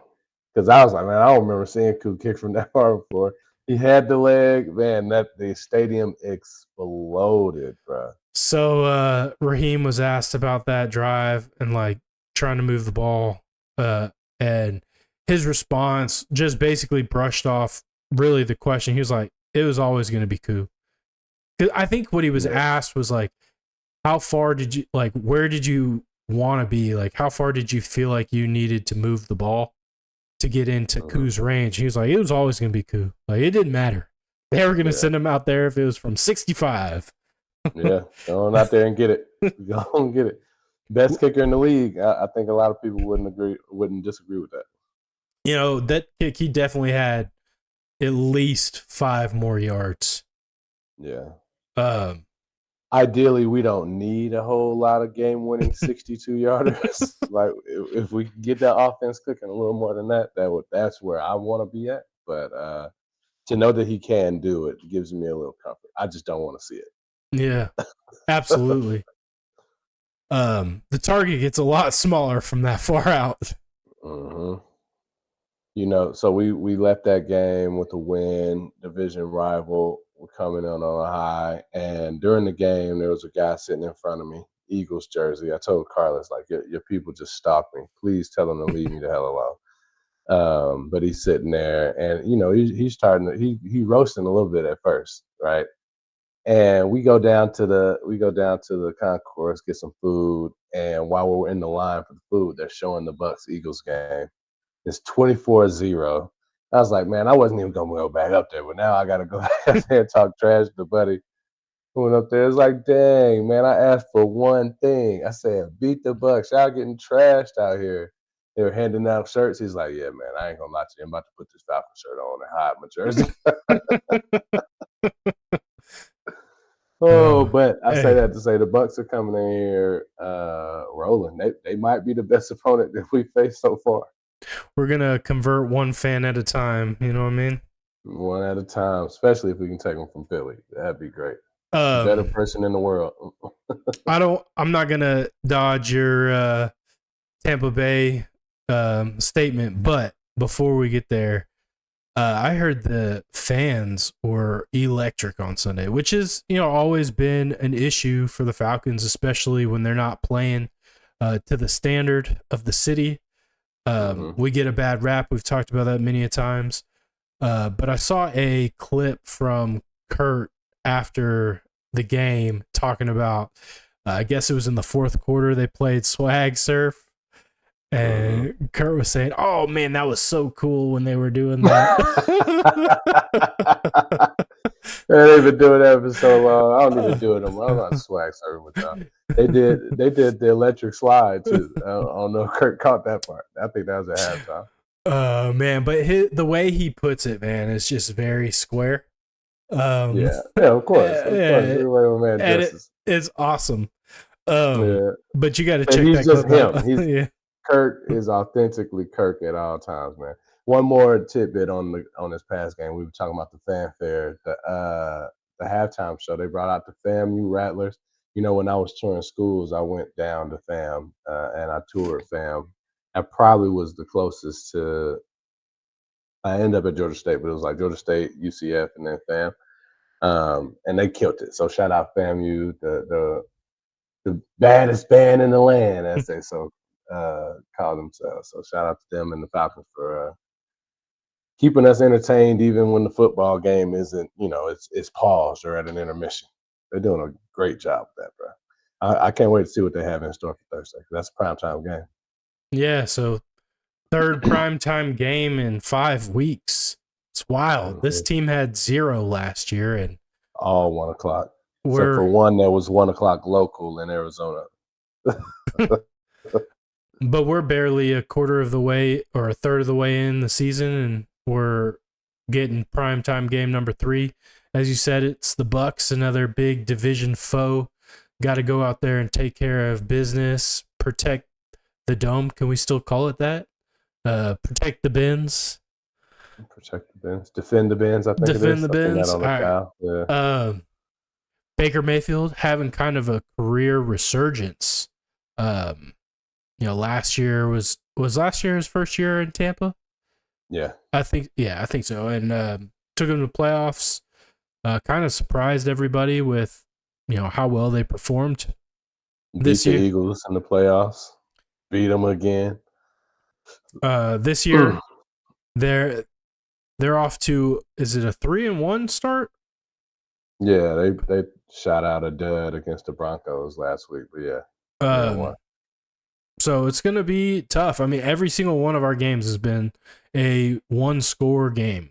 Speaker 1: because I was like, man, I don't remember seeing Koo kick from that far before. He had the leg, man. That the stadium exploded, bro.
Speaker 2: So Raheem was asked about that drive and like trying to move the ball, and his response just basically brushed off really the question. He was like, "It was always going to be Koo." I think what he was asked was like, "How far did you where did you want to be? Like, how far did you feel like you needed to move the ball to get into Koo's range?" He was like, "It was always going to be Koo. Like, it didn't matter. They were going to send him out there if it was from 65."
Speaker 1: Yeah, go on out there and get it. Go on and get it. Best kicker in the league. I think a lot of people wouldn't disagree with that.
Speaker 2: That kick, he definitely had at least 5 more yards.
Speaker 1: Yeah. Ideally, we don't need a whole lot of game-winning 62-yarders. Like, if we can get that offense cooking a little more than that, that's where I want to be at. But to know that he can do it gives me a little comfort. I just don't want to see it.
Speaker 2: Yeah, absolutely. The target gets a lot smaller from that far out.
Speaker 1: Mm-hmm. So we left that game with a win. Division rival, we're coming in on a high. And during the game, there was a guy sitting in front of me, Eagles jersey. I told Carlos, like, your people just stalked me. Please tell them to leave me the hell alone. But he's sitting there, and he's starting to he roasting a little bit at first, right? And we go down to the concourse, get some food, and while we're in the line for the food, they're showing the Bucks Eagles game. It's 24-0. I was like, man, I wasn't even gonna go back up there, but now I gotta go out there and talk trash to the buddy who went up there. It's like, dang, man, I asked for one thing. I said, beat the Bucks. Y'all getting trashed out here. They were handing out shirts. He's like, yeah, man, I ain't gonna lie to you. I'm about to put this Falcon shirt on and hide my jersey. Oh, but I say
Speaker 2: Hey,
Speaker 1: that to say the Bucks are coming in here rolling. They might be the best opponent that we faced so far.
Speaker 2: we're gonna convert one fan at a time. You know what I mean?
Speaker 1: One at a time, especially if we can take them from Philly. That'd be great. Better
Speaker 2: Um,
Speaker 1: person in the world.
Speaker 2: I'm not gonna dodge your Tampa Bay statement, but before we get there, I heard the fans were electric on Sunday, which is always been an issue for the Falcons, especially when they're not playing to the standard of the city.
Speaker 1: Mm-hmm.
Speaker 2: We get a bad rap. We've talked about that many a times. But I saw a clip from Kurt after the game talking about, I guess it was in the fourth quarter, they played Swag Surf.
Speaker 1: Mm-hmm.
Speaker 2: And Kurt was saying, "Oh man, that was so cool when they were doing that."
Speaker 1: They've been doing that for so long. I don't need to do it anymore. I'm not swag serving with y'all. They did the electric slide too. I don't know if Kurt caught that part. I think that was at halftime.
Speaker 2: Oh man, but the way he puts it, man, is just very square.
Speaker 1: Yeah, of course, of course.
Speaker 2: Yeah,
Speaker 1: Everybody man
Speaker 2: and
Speaker 1: dresses.
Speaker 2: it's awesome.
Speaker 1: Yeah,
Speaker 2: But you got to
Speaker 1: but
Speaker 2: check
Speaker 1: he's
Speaker 2: that
Speaker 1: just
Speaker 2: clip
Speaker 1: him.
Speaker 2: out.
Speaker 1: He's
Speaker 2: Yeah.
Speaker 1: Kirk is authentically Kirk at all times, man. One more tidbit on this past game. We were talking about the fanfare, the halftime show. They brought out the FAMU Rattlers. When I was touring schools, I went down to FAM and I toured FAM. I probably was the closest to. I ended up at Georgia State, but it was like Georgia State, UCF, and then FAM. And they killed it. So shout out FAMU, the baddest band in the land, as they call themselves. So shout out to them and the Falcons for keeping us entertained, even when the football game isn't, it's paused or at an intermission. They're doing a great job with that, bro. I can't wait to see what they have in store for Thursday. That's a primetime game.
Speaker 2: Yeah, so third primetime game in 5 weeks. It's wild. This
Speaker 1: Mhm.
Speaker 2: team had 0 last year, and
Speaker 1: All 1 o'clock, except for
Speaker 2: we're
Speaker 1: one that was 1 o'clock local in Arizona.
Speaker 2: but we're barely a quarter of the way or a third of the way in the season, and we're getting primetime game number 3. As you said, it's the Bucks, another big division foe. Got to go out there and take care of business, protect the dome. Can we still call it that? Protect the bins,
Speaker 1: Protect the bins, defend the bins. I think it
Speaker 2: defend
Speaker 1: is.
Speaker 2: the
Speaker 1: I've seen that
Speaker 2: bins.
Speaker 1: on
Speaker 2: All
Speaker 1: the
Speaker 2: right.
Speaker 1: cow. Yeah.
Speaker 2: Baker Mayfield having kind of a career resurgence. Last year was last year his first year in Tampa.
Speaker 1: Yeah.
Speaker 2: I think so. And took him to playoffs. Kind of surprised everybody with how well they performed
Speaker 1: Beat
Speaker 2: this
Speaker 1: the
Speaker 2: year.
Speaker 1: Eagles in the playoffs. Beat them again.
Speaker 2: This year they're off to, is it a 3-1 start?
Speaker 1: Yeah, they shot out a dud against the Broncos last week, but yeah, 3-1.
Speaker 2: So it's going to be tough. I mean, every single one of our games has been a one-score game,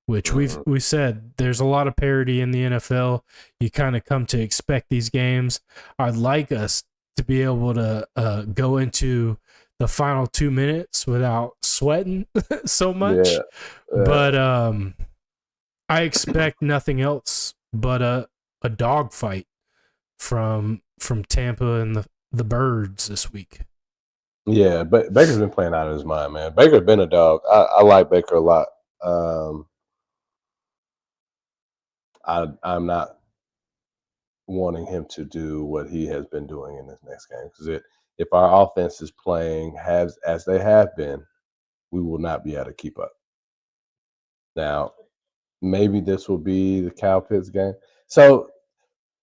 Speaker 2: which we said there's a lot of parity in the NFL. You kind of come to expect these games. I'd like us to be able to go into the final 2 minutes without sweating so much,
Speaker 1: Yeah,
Speaker 2: but I expect nothing else but a dog fight. from Tampa and the Birds this week.
Speaker 1: Yeah, but Baker's been playing out of his mind, man. Baker's been a dog. I like Baker a lot. I'm not wanting him to do what he has been doing in this next game because if our offense is playing as they have been, we will not be able to keep up. Now, maybe this will be the Kyle Pitts game. So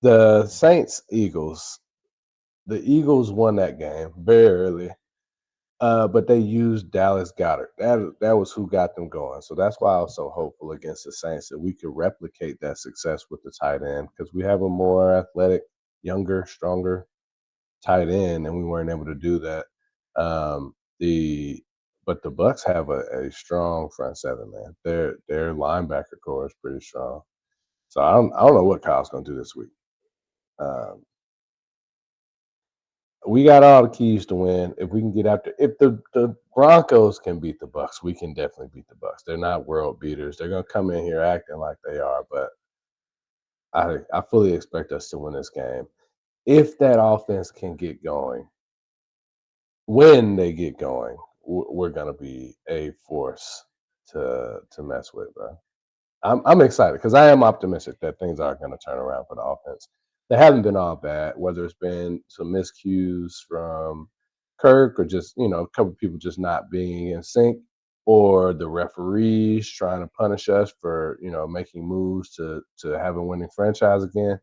Speaker 1: the Saints Eagles, the Eagles won that game very early. But they used Dallas Goedert. That was who got them going. So that's why I was so hopeful against the Saints that we could replicate that success with the tight end because we have a more athletic, younger, stronger tight end, and we weren't able to do that. But the Bucks have a strong front seven, man. Their linebacker core is pretty strong. So I don't know what Kyle's going to do this week. We got all the keys to win. If we can get after, if the Broncos can beat the Bucks, we can definitely beat the Bucks. They're not world beaters. They're gonna come in here acting like they are, but I fully expect us to win this game. If that offense can get going, when they get going, we're gonna be a force to mess with, bro. I'm excited because I am optimistic that things are going to turn around for the offense. They haven't been all bad, whether it's been some miscues from Kirk or just a couple of people just not being in sync, or the referees trying to punish us for making moves to have a winning franchise again.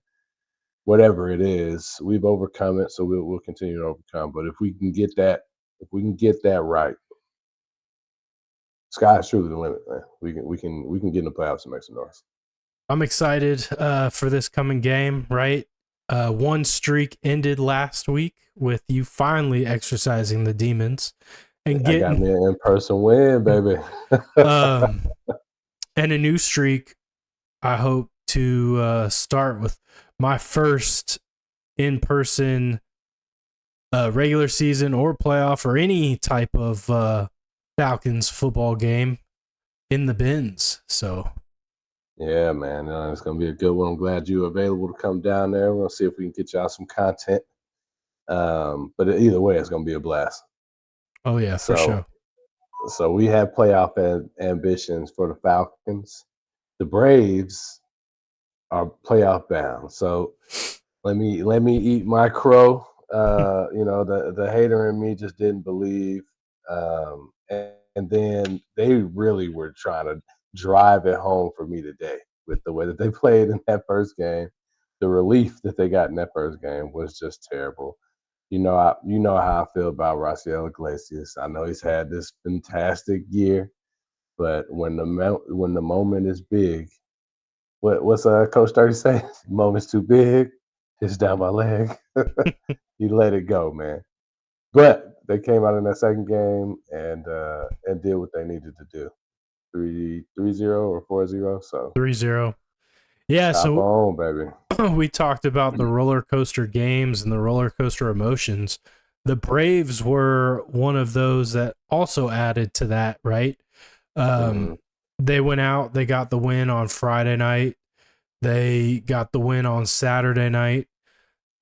Speaker 1: Whatever it is, we've overcome it, so we'll continue to overcome. But if we can get that right, sky's truly the limit, man. We can get in the playoffs and make some noise.
Speaker 2: I'm excited for this coming game, right? One streak ended last week with you finally exercising the demons and
Speaker 1: I got
Speaker 2: getting
Speaker 1: me an in-person win, baby.
Speaker 2: and a new streak. I hope to start with my first in-person regular season or playoff or any type of Falcons football game in the bins. So
Speaker 1: Yeah, man, it's gonna be a good one. I'm glad you're available to come down there. We'll see if we can get y'all some content. But either way, it's gonna be a blast.
Speaker 2: oh yeah, for
Speaker 1: So,
Speaker 2: sure.
Speaker 1: so we have playoff ambitions for the Falcons. The Braves are playoff bound. So let me eat my crow. The hater in me just didn't believe, and then they really were trying to drive it home for me today with the way that they played in that first game. The relief that they got in that first game was just terrible. You know how I feel about Raciel Iglesias. I know he's had this fantastic year, but when the moment is big, what's Coach 30 say? Moment's too big. It's down my leg. He let it go, man. But they came out in that second game and did what they needed to do. 3-0 or 4-0. So
Speaker 2: 3-0. Yeah,
Speaker 1: chop
Speaker 2: so
Speaker 1: on, baby.
Speaker 2: we talked about the roller coaster games and the roller coaster emotions. The Braves were one of those that also added to that, right?
Speaker 1: Mhm.
Speaker 2: They went out, they got the win on Friday night. They got the win on Saturday night.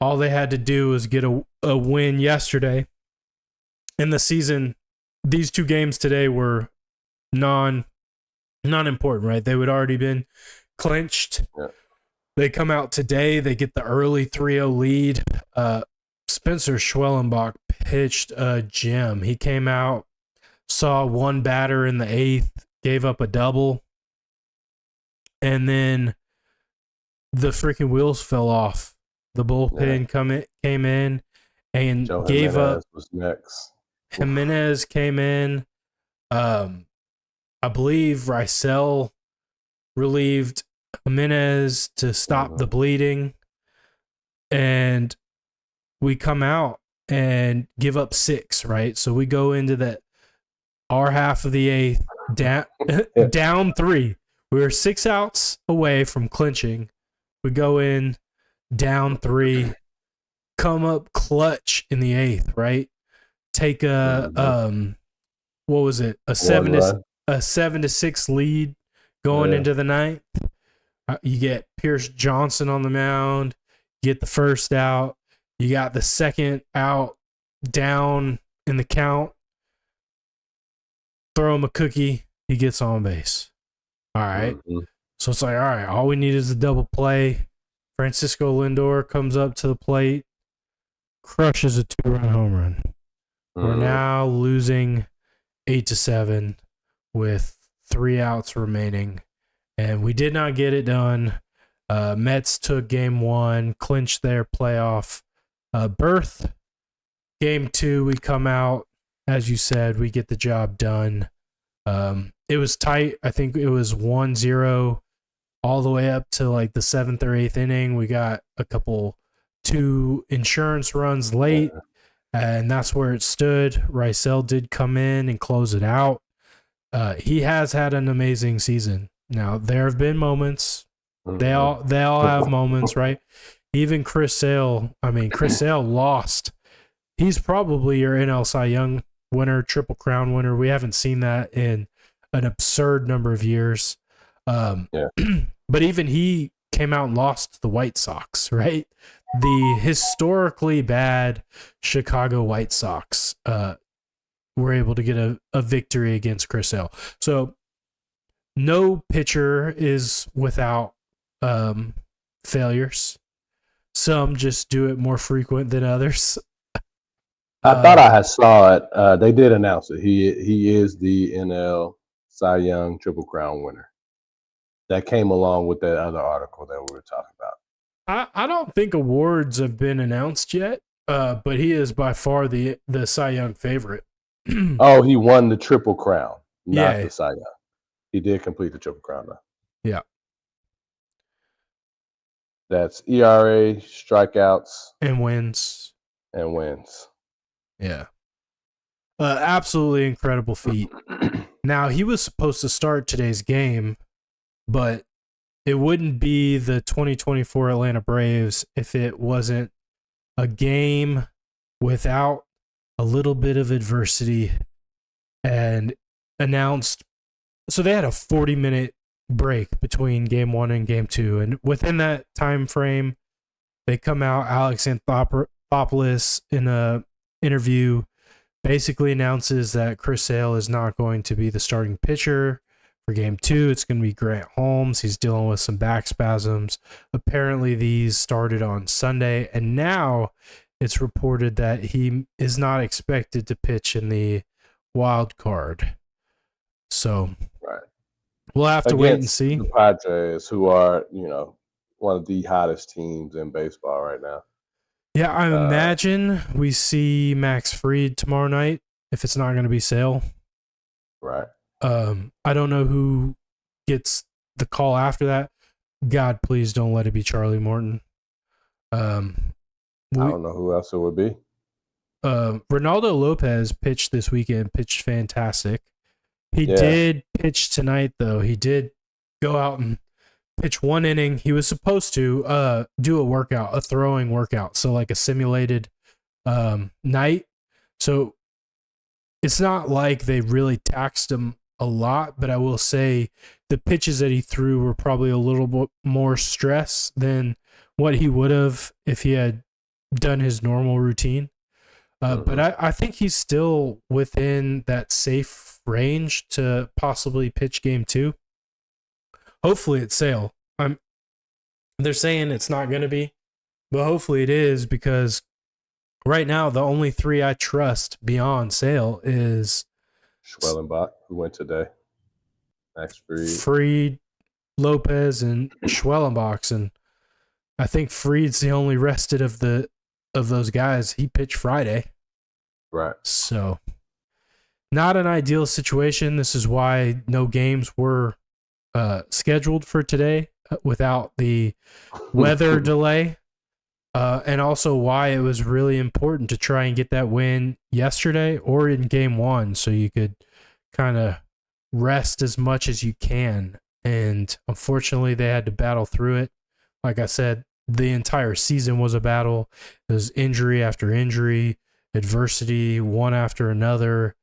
Speaker 2: All they had to do was get a win yesterday. In the season, these two games today were non-important, right? They would already been clinched.
Speaker 1: Yeah.
Speaker 2: They come out today. They get the early 3-0 lead. Spencer Schwellenbach pitched a gem. He came out, saw one batter in the eighth, gave up a double, and then the freaking wheels fell off. The bullpen came in and
Speaker 1: Joe
Speaker 2: gave up.
Speaker 1: Jimenez was next.
Speaker 2: Jimenez came in. I believe Rysel relieved Jimenez to stop the bleeding. And we come out and give up 6, right? So we go into our half of the eighth down 3. We were 6 outs away from clinching. We go in down 3, come up clutch in the eighth, right? Take what was it? A 7-6 lead going into the ninth. You get Pierce Johnson on the mound. get the first out. You got the second out down in the count. Throw him a cookie. He gets on base. All right.
Speaker 1: Mm-hmm.
Speaker 2: So it's like, all right, all we need is a double play. Francisco Lindor comes up to the plate, crushes a 2-run home run. We're now losing 8-7 with 3 outs remaining, and we did not get it done. Mets took game 1, clinched their playoff berth. Game 2, we come out, as you said, we get the job done. It was tight. I think it was 1-0 all the way up to like the 7th or 8th inning. We got a couple 2 insurance runs late, and that's where it stood. Rysel did come in and close it out. He has had an amazing season. Now, there have been moments. They all have moments, right? Even Chris Sale. I mean, Chris Sale lost. He's probably your NL Cy Young winner, Triple Crown winner. We haven't seen that in an absurd number of years. But even he came out and lost to the White Sox, right? The historically bad Chicago White Sox were able to get a victory against Chris Sale. So no pitcher is without failures. Some just do it more frequent than others.
Speaker 1: I thought I had saw it. They did announce it. He is the NL Cy Young Triple Crown winner. That came along with that other article that we were talking about.
Speaker 2: I don't think awards have been announced yet, but he is by far the Cy Young favorite.
Speaker 1: Oh, he won the Triple Crown, not
Speaker 2: Yeah.
Speaker 1: the Cy Young. He did complete the Triple Crown, though.
Speaker 2: Yeah.
Speaker 1: That's ERA, strikeouts,
Speaker 2: and wins. Yeah. Absolutely incredible feat. Now, he was supposed to start today's game, but it wouldn't be the 2024 Atlanta Braves if it wasn't a game without a little bit of adversity and announced. So they had a 40-minute break between game 1 and game 2. And within that time frame, they come out, Alex Anthopoulos in a interview basically announces that Chris Sale is not going to be the starting pitcher for game 2. It's going to be Grant Holmes. He's dealing with some back spasms. Apparently these started on Sunday, and now it's reported that he is not expected to pitch in the wild card. So
Speaker 1: right.
Speaker 2: We'll have to wait and see.
Speaker 1: The Padres, who are, one of the hottest teams in baseball right now.
Speaker 2: Yeah, I imagine we see Max Fried tomorrow night if it's not going to be Sale.
Speaker 1: Right.
Speaker 2: I don't know who gets the call after that. God, please don't let it be Charlie Morton.
Speaker 1: I don't know who else it would be.
Speaker 2: Ronaldo Lopez pitched this weekend, pitched fantastic. He did pitch tonight, though. He did go out and pitch 1 inning. He was supposed to do a workout, a throwing workout, so like a simulated night. So it's not like they really taxed him a lot, but I will say the pitches that he threw were probably a little bit more stress than what he would have if he had done his normal routine. But I think he's still within that safe range to possibly pitch game 2. Hopefully it's Sale. They're saying it's not going to be, but hopefully it is, because right now the only 3 I trust beyond Sale is
Speaker 1: Schwellenbach, who went today. Max
Speaker 2: Fried, Lopez, and Schwellenbach, and I think Fried's the only rested of those guys. He pitched Friday.
Speaker 1: Right.
Speaker 2: So not an ideal situation. This is why no games were scheduled for today without the weather delay. And also why it was really important to try and get that win yesterday or in game 1 so you could kind of rest as much as you can. And unfortunately, they had to battle through it. Like I said, the entire season was a battle. It was injury after injury, adversity, one after another.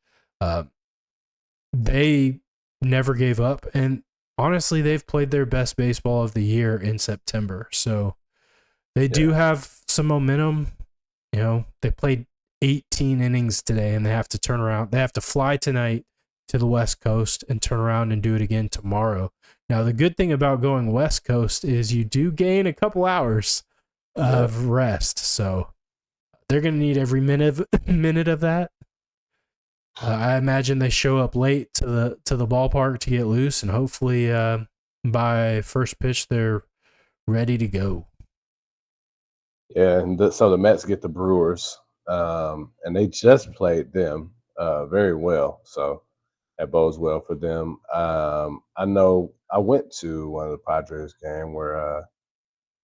Speaker 2: They never gave up. And honestly, they've played their best baseball of the year in September. So They do have some momentum. You know, they played 18 innings today, and they have to turn around. They have to fly tonight to the West Coast and turn around and do it again tomorrow. Now, the good thing about going West Coast is you do gain a couple hours of rest. So they're going to need every minute of that. I imagine they show up late to the ballpark to get loose, and hopefully by first pitch they're ready to go.
Speaker 1: Yeah, and so the Mets get the Brewers, and they just played them very well. So that bodes well for them. I know I went to one of the Padres game where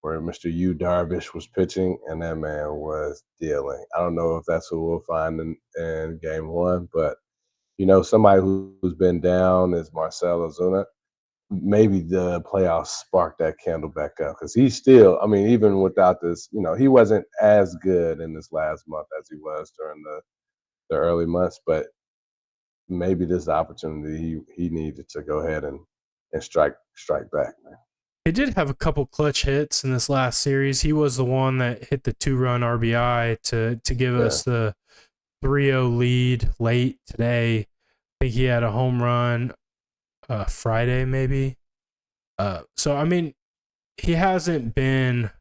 Speaker 1: Mr. Yu Darvish was pitching, and that man was dealing. I don't know if that's who we'll find in game one, but somebody who's been down is Marcell Ozuna. Maybe the playoffs sparked that candle back up because he's still, I mean, even without this, he wasn't as good in this last month as he was during the early months, but maybe this opportunity he needed to go ahead and strike back, man.
Speaker 2: He did have a couple clutch hits in this last series. He was the one that hit the 2-run RBI to give us the 3-0 lead late today. I think he had a home run Friday, maybe. So, I mean, he hasn't been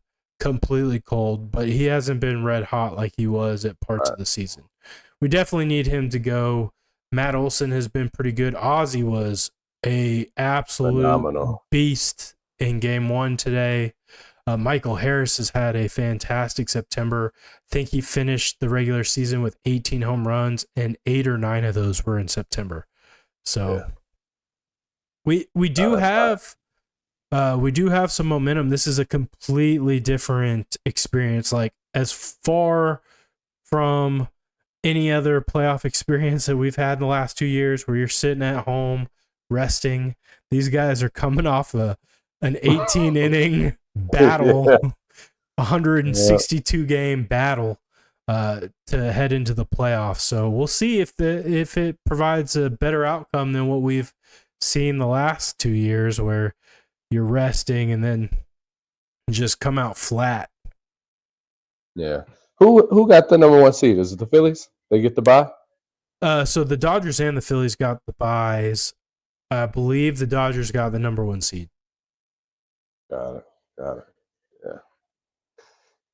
Speaker 2: completely cold, but he hasn't been red hot like he was at parts of the season. We definitely need him to go. Matt Olson has been pretty good. Ozzy was a absolute
Speaker 1: phenomenal
Speaker 2: beast in game one today. Michael Harris has had a fantastic September. I think he finished the regular season with 18 home runs, and 8 or 9 of those were in September. So we do have some momentum. This is a completely different experience. Like, as far from any other playoff experience that we've had in the last 2 years, where you're sitting at home resting, these guys are coming off an 18 inning battle, 162 game battle to head into the playoffs. So we'll see if it provides a better outcome than what we've seen the last 2 years, where you're resting and then just come out flat.
Speaker 1: Yeah. Who got the number 1 seed? Is it the Phillies? They get the bye?
Speaker 2: So the Dodgers and the Phillies got the byes. I believe the Dodgers got the number 1 seed.
Speaker 1: Got it. Yeah.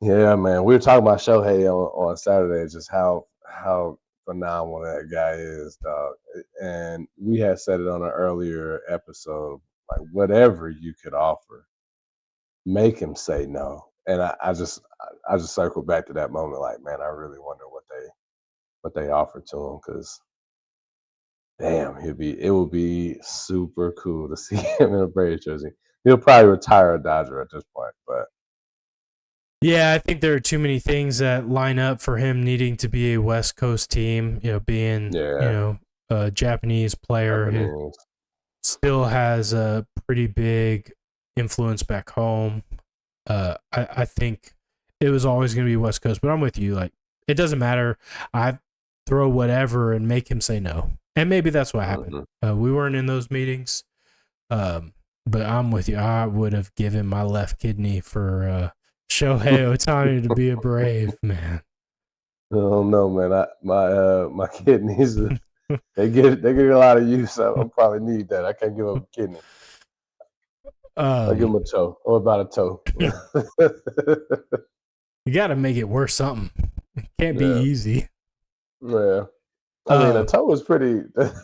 Speaker 1: Yeah, man. We were talking about SHOhei on Saturday, just how phenomenal that guy is, dog. And we had said it on an earlier episode, like, whatever you could offer, make him say no. And I just circled back to that moment, like, man, I really wonder what they offered to him, because damn, it would be super cool to see him in a Braves jersey. He'll probably retire a Dodger at this point, but
Speaker 2: yeah, I think there are too many things that line up for him needing to be a West Coast team. Being a Japanese player who still has a pretty big influence back home. I think it was always going to be West Coast, but I'm with you. Like, it doesn't matter. I throw whatever and make him say no. And maybe that's what happened. We weren't in those meetings. But I'm with you. I would have given my left kidney for Shohei Ohtani to be a Brave, man.
Speaker 1: I don't know, man. My kidneys, they get a lot of use. I'll probably need that. I can't give up a kidney. I'll give him a toe. Or about a toe.
Speaker 2: You got to make it worth something. It can't be easy.
Speaker 1: Yeah. I mean, a toe is pretty.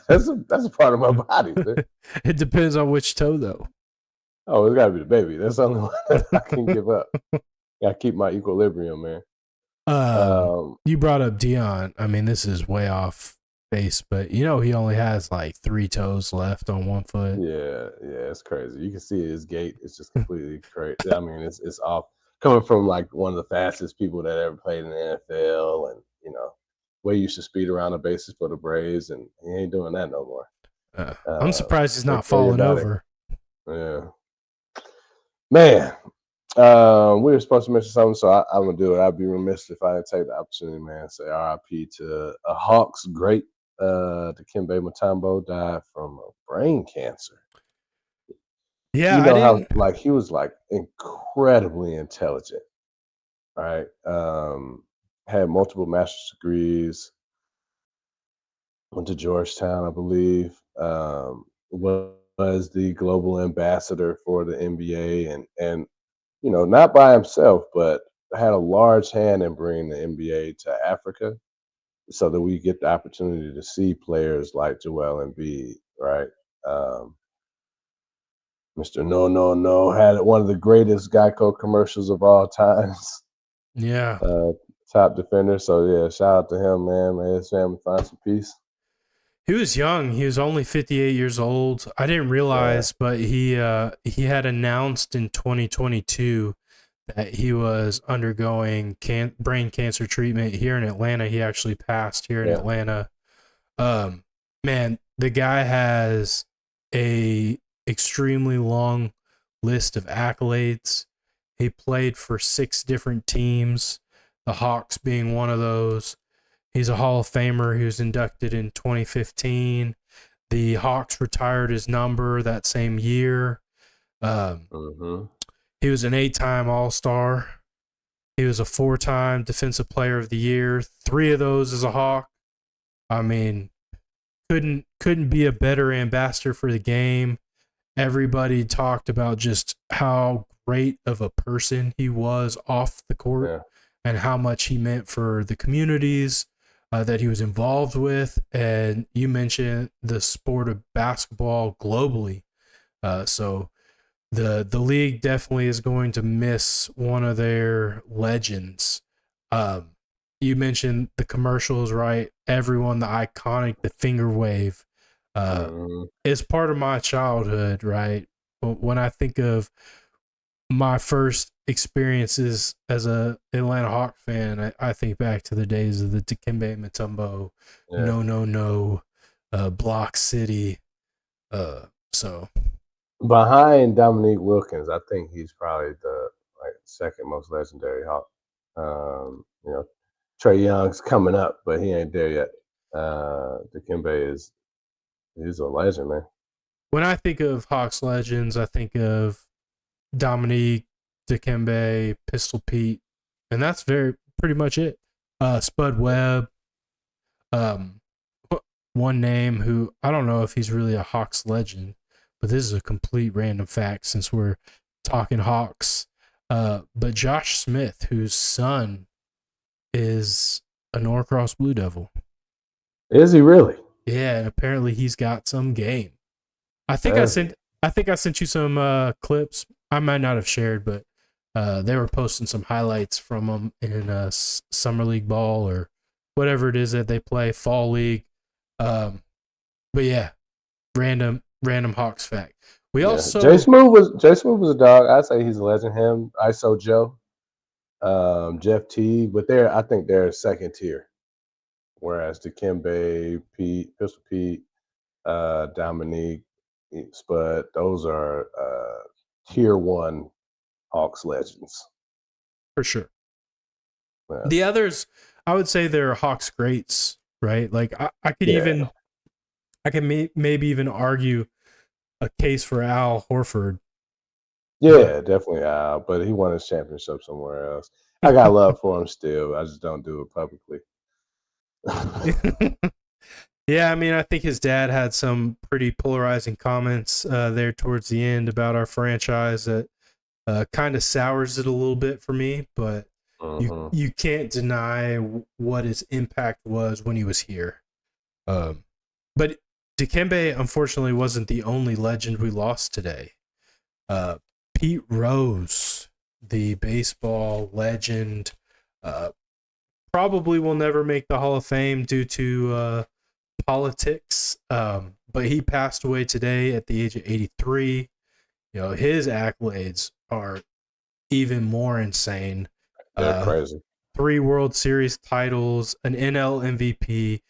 Speaker 1: That's a part of my body. Man.
Speaker 2: It depends on which toe, though.
Speaker 1: Oh, it's got to be the baby. That's the only one that I can give up. Got to keep my equilibrium, man.
Speaker 2: You brought up Dion. I mean, this is way off base, but he only has like 3 toes left on 1 foot.
Speaker 1: Yeah, it's crazy. You can see his gait. It's just completely crazy. I mean, it's off. Coming from like one of the fastest people that ever played in the NFL, and way you should speed around the bases for the Braves, and he ain't doing that no more.
Speaker 2: I'm surprised he's not falling over.
Speaker 1: Yeah, man. We were supposed to mention something, so I'm gonna do it. I'd be remiss if I didn't take the opportunity, man. Say RIP to a Hawks great. Dikembe Mutombo died from brain cancer.
Speaker 2: Yeah,
Speaker 1: how like he was like incredibly intelligent. right? Had multiple master's degrees. Went to Georgetown, I believe. Was the global ambassador for the NBA, and not by himself, but had a large hand in bringing the NBA to Africa, so that we get the opportunity to see players like Joel Embiid, right? Um, Mr. No No No had one of the greatest Geico commercials of all times.
Speaker 2: Yeah.
Speaker 1: Uh, Top defender. So yeah, shout out to him, man. May his family find some peace.
Speaker 2: He was young. He was only 58 years old. I didn't
Speaker 1: Yeah,
Speaker 2: realize, but he had announced in 2022 that he was undergoing brain cancer treatment here in Atlanta. He actually passed here in
Speaker 1: yeah.
Speaker 2: Atlanta. Um, Man, the guy has a extremely long list of accolades. He played for 6 different teams, the Hawks being one of those. He's a Hall of Famer. He was inducted in 2015. The Hawks retired his number that same year. Um,
Speaker 1: Hmm.
Speaker 2: he was an 8-time All-Star. He was a 4-time Defensive Player of the Year. 3 of those as a Hawk. I mean, couldn't be a better ambassador for the game. Everybody talked about just how great of a person he was off the court
Speaker 1: Yeah.
Speaker 2: and how much he meant for the communities that he was involved with. And you mentioned the sport of basketball globally. So the league definitely is going to miss one of their legends. Um, you mentioned the commercials, right? Everyone, the iconic, the finger wave, uh,
Speaker 1: Hmm.
Speaker 2: is part of my childhood, right? When I think of my first experiences as a Atlanta Hawk fan, I think back to the days of the Dikembe Mutombo,
Speaker 1: Yeah.
Speaker 2: no, no, no, Block City. So
Speaker 1: Behind Dominique Wilkins, I think he's probably the second most legendary Hawk. Trey Young's coming up, but he ain't there yet. Dikembe he's a legend, man.
Speaker 2: when I think of Hawks legends, I think of Dominique, Dikembe, Pistol Pete, and that's very pretty much it. Spud Webb, um, one name who I don't know if he's really a Hawks legend, but this is a complete random fact since we're talking Hawks. But Josh Smith, whose son is a Norcross Blue Devil.
Speaker 1: Is he really?
Speaker 2: Yeah, and apparently he's got some game. I think I
Speaker 1: Does he?
Speaker 2: sent I think I sent you some clips. I might not have shared, but they were posting some highlights from them in summer league ball or whatever it is that they play, fall league. Um, but yeah, random Hawks fact. We
Speaker 1: Yeah. Jay
Speaker 2: also
Speaker 1: Smooth was a dog. I'd say he's a legend. Him, ISO Joe, Jeff Teague, but I think they're second tier. Whereas Dikembe, Pete, Pistol Pete, Dominique, Spud, those are tier one Hawks legends.
Speaker 2: for sure. The
Speaker 1: Yes.
Speaker 2: others, I would say they're Hawks greats, right? Like I could
Speaker 1: Yeah.
Speaker 2: even I could maybe even argue a case for Al Horford, but
Speaker 1: Yeah, definitely Al, but he won his championship somewhere else. I got love for him still. I just don't do it publicly.
Speaker 2: yeah, I mean, I think his dad had some pretty polarizing comments there towards the end about our franchise that kind of sours it a little bit for me. But
Speaker 1: Hmm.
Speaker 2: you can't deny what his impact was when he was here. Um, but Dikembe, unfortunately, wasn't the only legend we lost today. Uh, Pete Rose, the baseball legend, uh, probably will never make the Hall of Fame due to politics. But he passed away today at the age of 83. You know, his accolades are even more insane.
Speaker 1: They're
Speaker 2: Uh,
Speaker 1: crazy.
Speaker 2: 3 World Series titles, an NL MVP,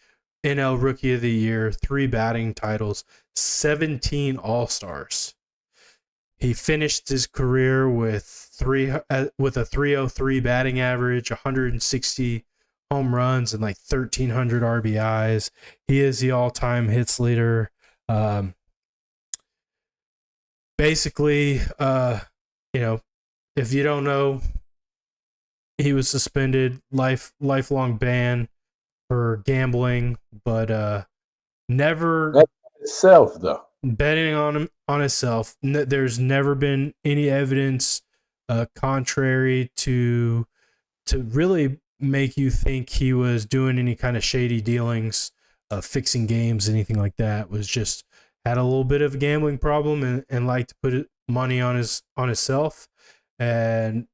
Speaker 2: NL Rookie of the Year, 3 batting titles, 17 All Stars. He finished his career with a 303 batting average, 160 home runs, and like 1,300 RBIs. He is the all-time hits leader. Um, basically, you know, if you don't know, he was suspended, lifelong ban for gambling, but never
Speaker 1: That itself, though.
Speaker 2: betting on himself. There's never been any evidence contrary to really make you think he was doing any kind of shady dealings, fixing games, anything like that. Was just had a little bit of a gambling problem and liked to put money on himself. And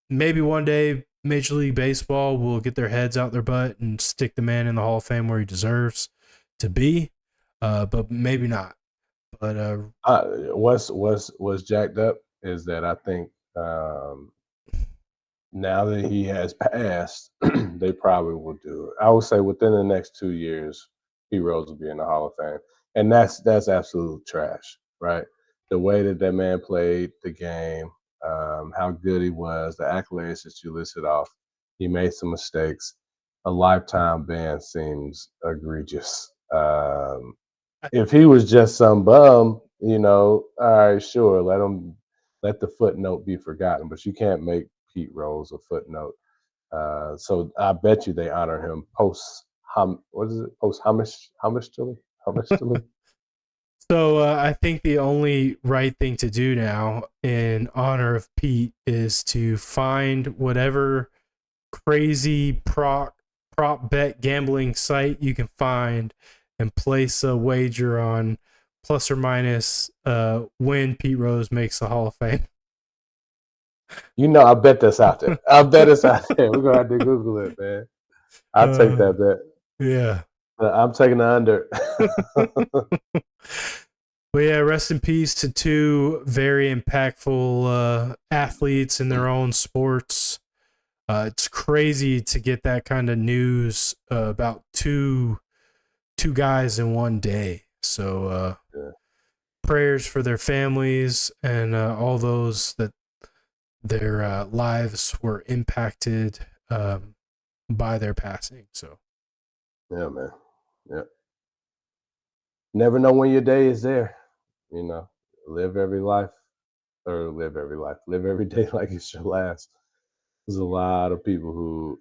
Speaker 2: maybe one day Major League Baseball will get their heads out their butt and stick the man in the Hall of Fame where he deserves to be. But maybe not. But
Speaker 1: What's jacked up is that I think now that he has passed, they probably will do it. I would say within the next 2 years, Pete Rose will be in the Hall of Fame, and that's absolute trash, right? The way that that man played the game, how good he was, the accolades that you listed off. He made some mistakes. A lifetime ban seems egregious. If he was just some bum, all right, sure, let the footnote be forgotten, but you can't make Pete Rose a footnote. So I bet you they honor him what is it? Post Hamish
Speaker 2: So I think the only right thing to do now in honor of Pete is to find whatever crazy prop bet gambling site you can find and place a wager on plus or minus when Pete Rose makes the Hall of Fame.
Speaker 1: I bet that's out there. I bet it's out there. We're gonna have to Google it, man. I'll take that bet.
Speaker 2: Yeah.
Speaker 1: I'm taking the under.
Speaker 2: But yeah, rest in peace to two very impactful athletes in their own sports. It's crazy to get that kind of news about two guys in one day. So
Speaker 1: Yeah.
Speaker 2: prayers for their families and all those that their lives were impacted by their passing. So
Speaker 1: Yeah, man. Yeah. Never know when your day is there. Live every life, or live every life. Live every day like it's your last. There's a lot of people who,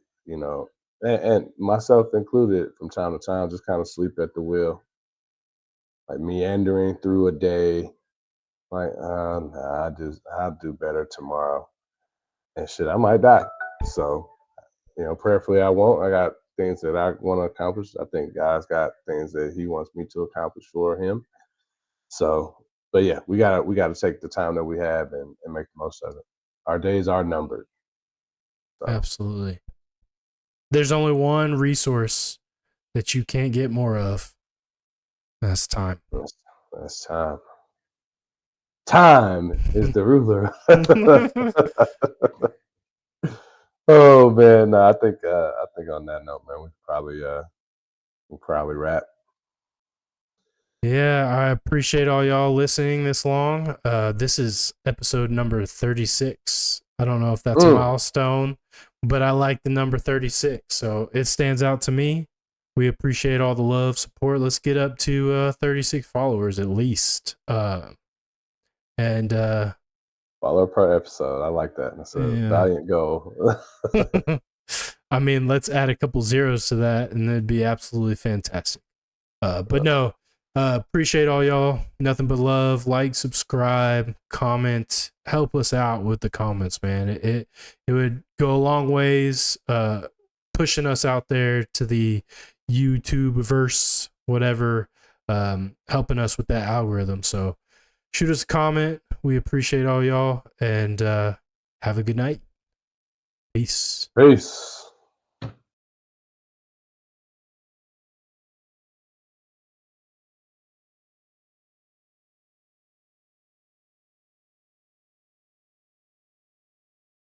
Speaker 1: and myself included, from time to time, just kind of sleep at the wheel, like meandering through a day. Like, nah, I'll do better tomorrow, and shit, I might die. So, prayerfully, I won't. I got things that I want to accomplish. I think God's got things that He wants me to accomplish for Him. So, but yeah, we gotta take the time that we have and make the most of it. Our days are numbered. So.
Speaker 2: absolutely. There's only one resource that you can't get more of. That's time.
Speaker 1: That's time. Time is the ruler. Oh man, no, I think on that note, man, we'll probably wrap.
Speaker 2: Yeah, I appreciate all y'all listening this long. This is episode number 36. I don't know if that's a milestone, but I like the number 36, so it stands out to me. We appreciate all the love, support. Let's get up to 36 followers at least. And
Speaker 1: Follow per episode. I like that. That's a valiant goal.
Speaker 2: I mean, let's add a couple zeros to that, and it'd be absolutely fantastic. But no, appreciate all y'all. Nothing but love. Like, subscribe, comment. Help us out with the comments, man. It would go a long ways, pushing us out there to the YouTube verse, whatever, helping us with that algorithm. So shoot us a comment. We appreciate all y'all, and have a good night. Peace.
Speaker 1: Peace.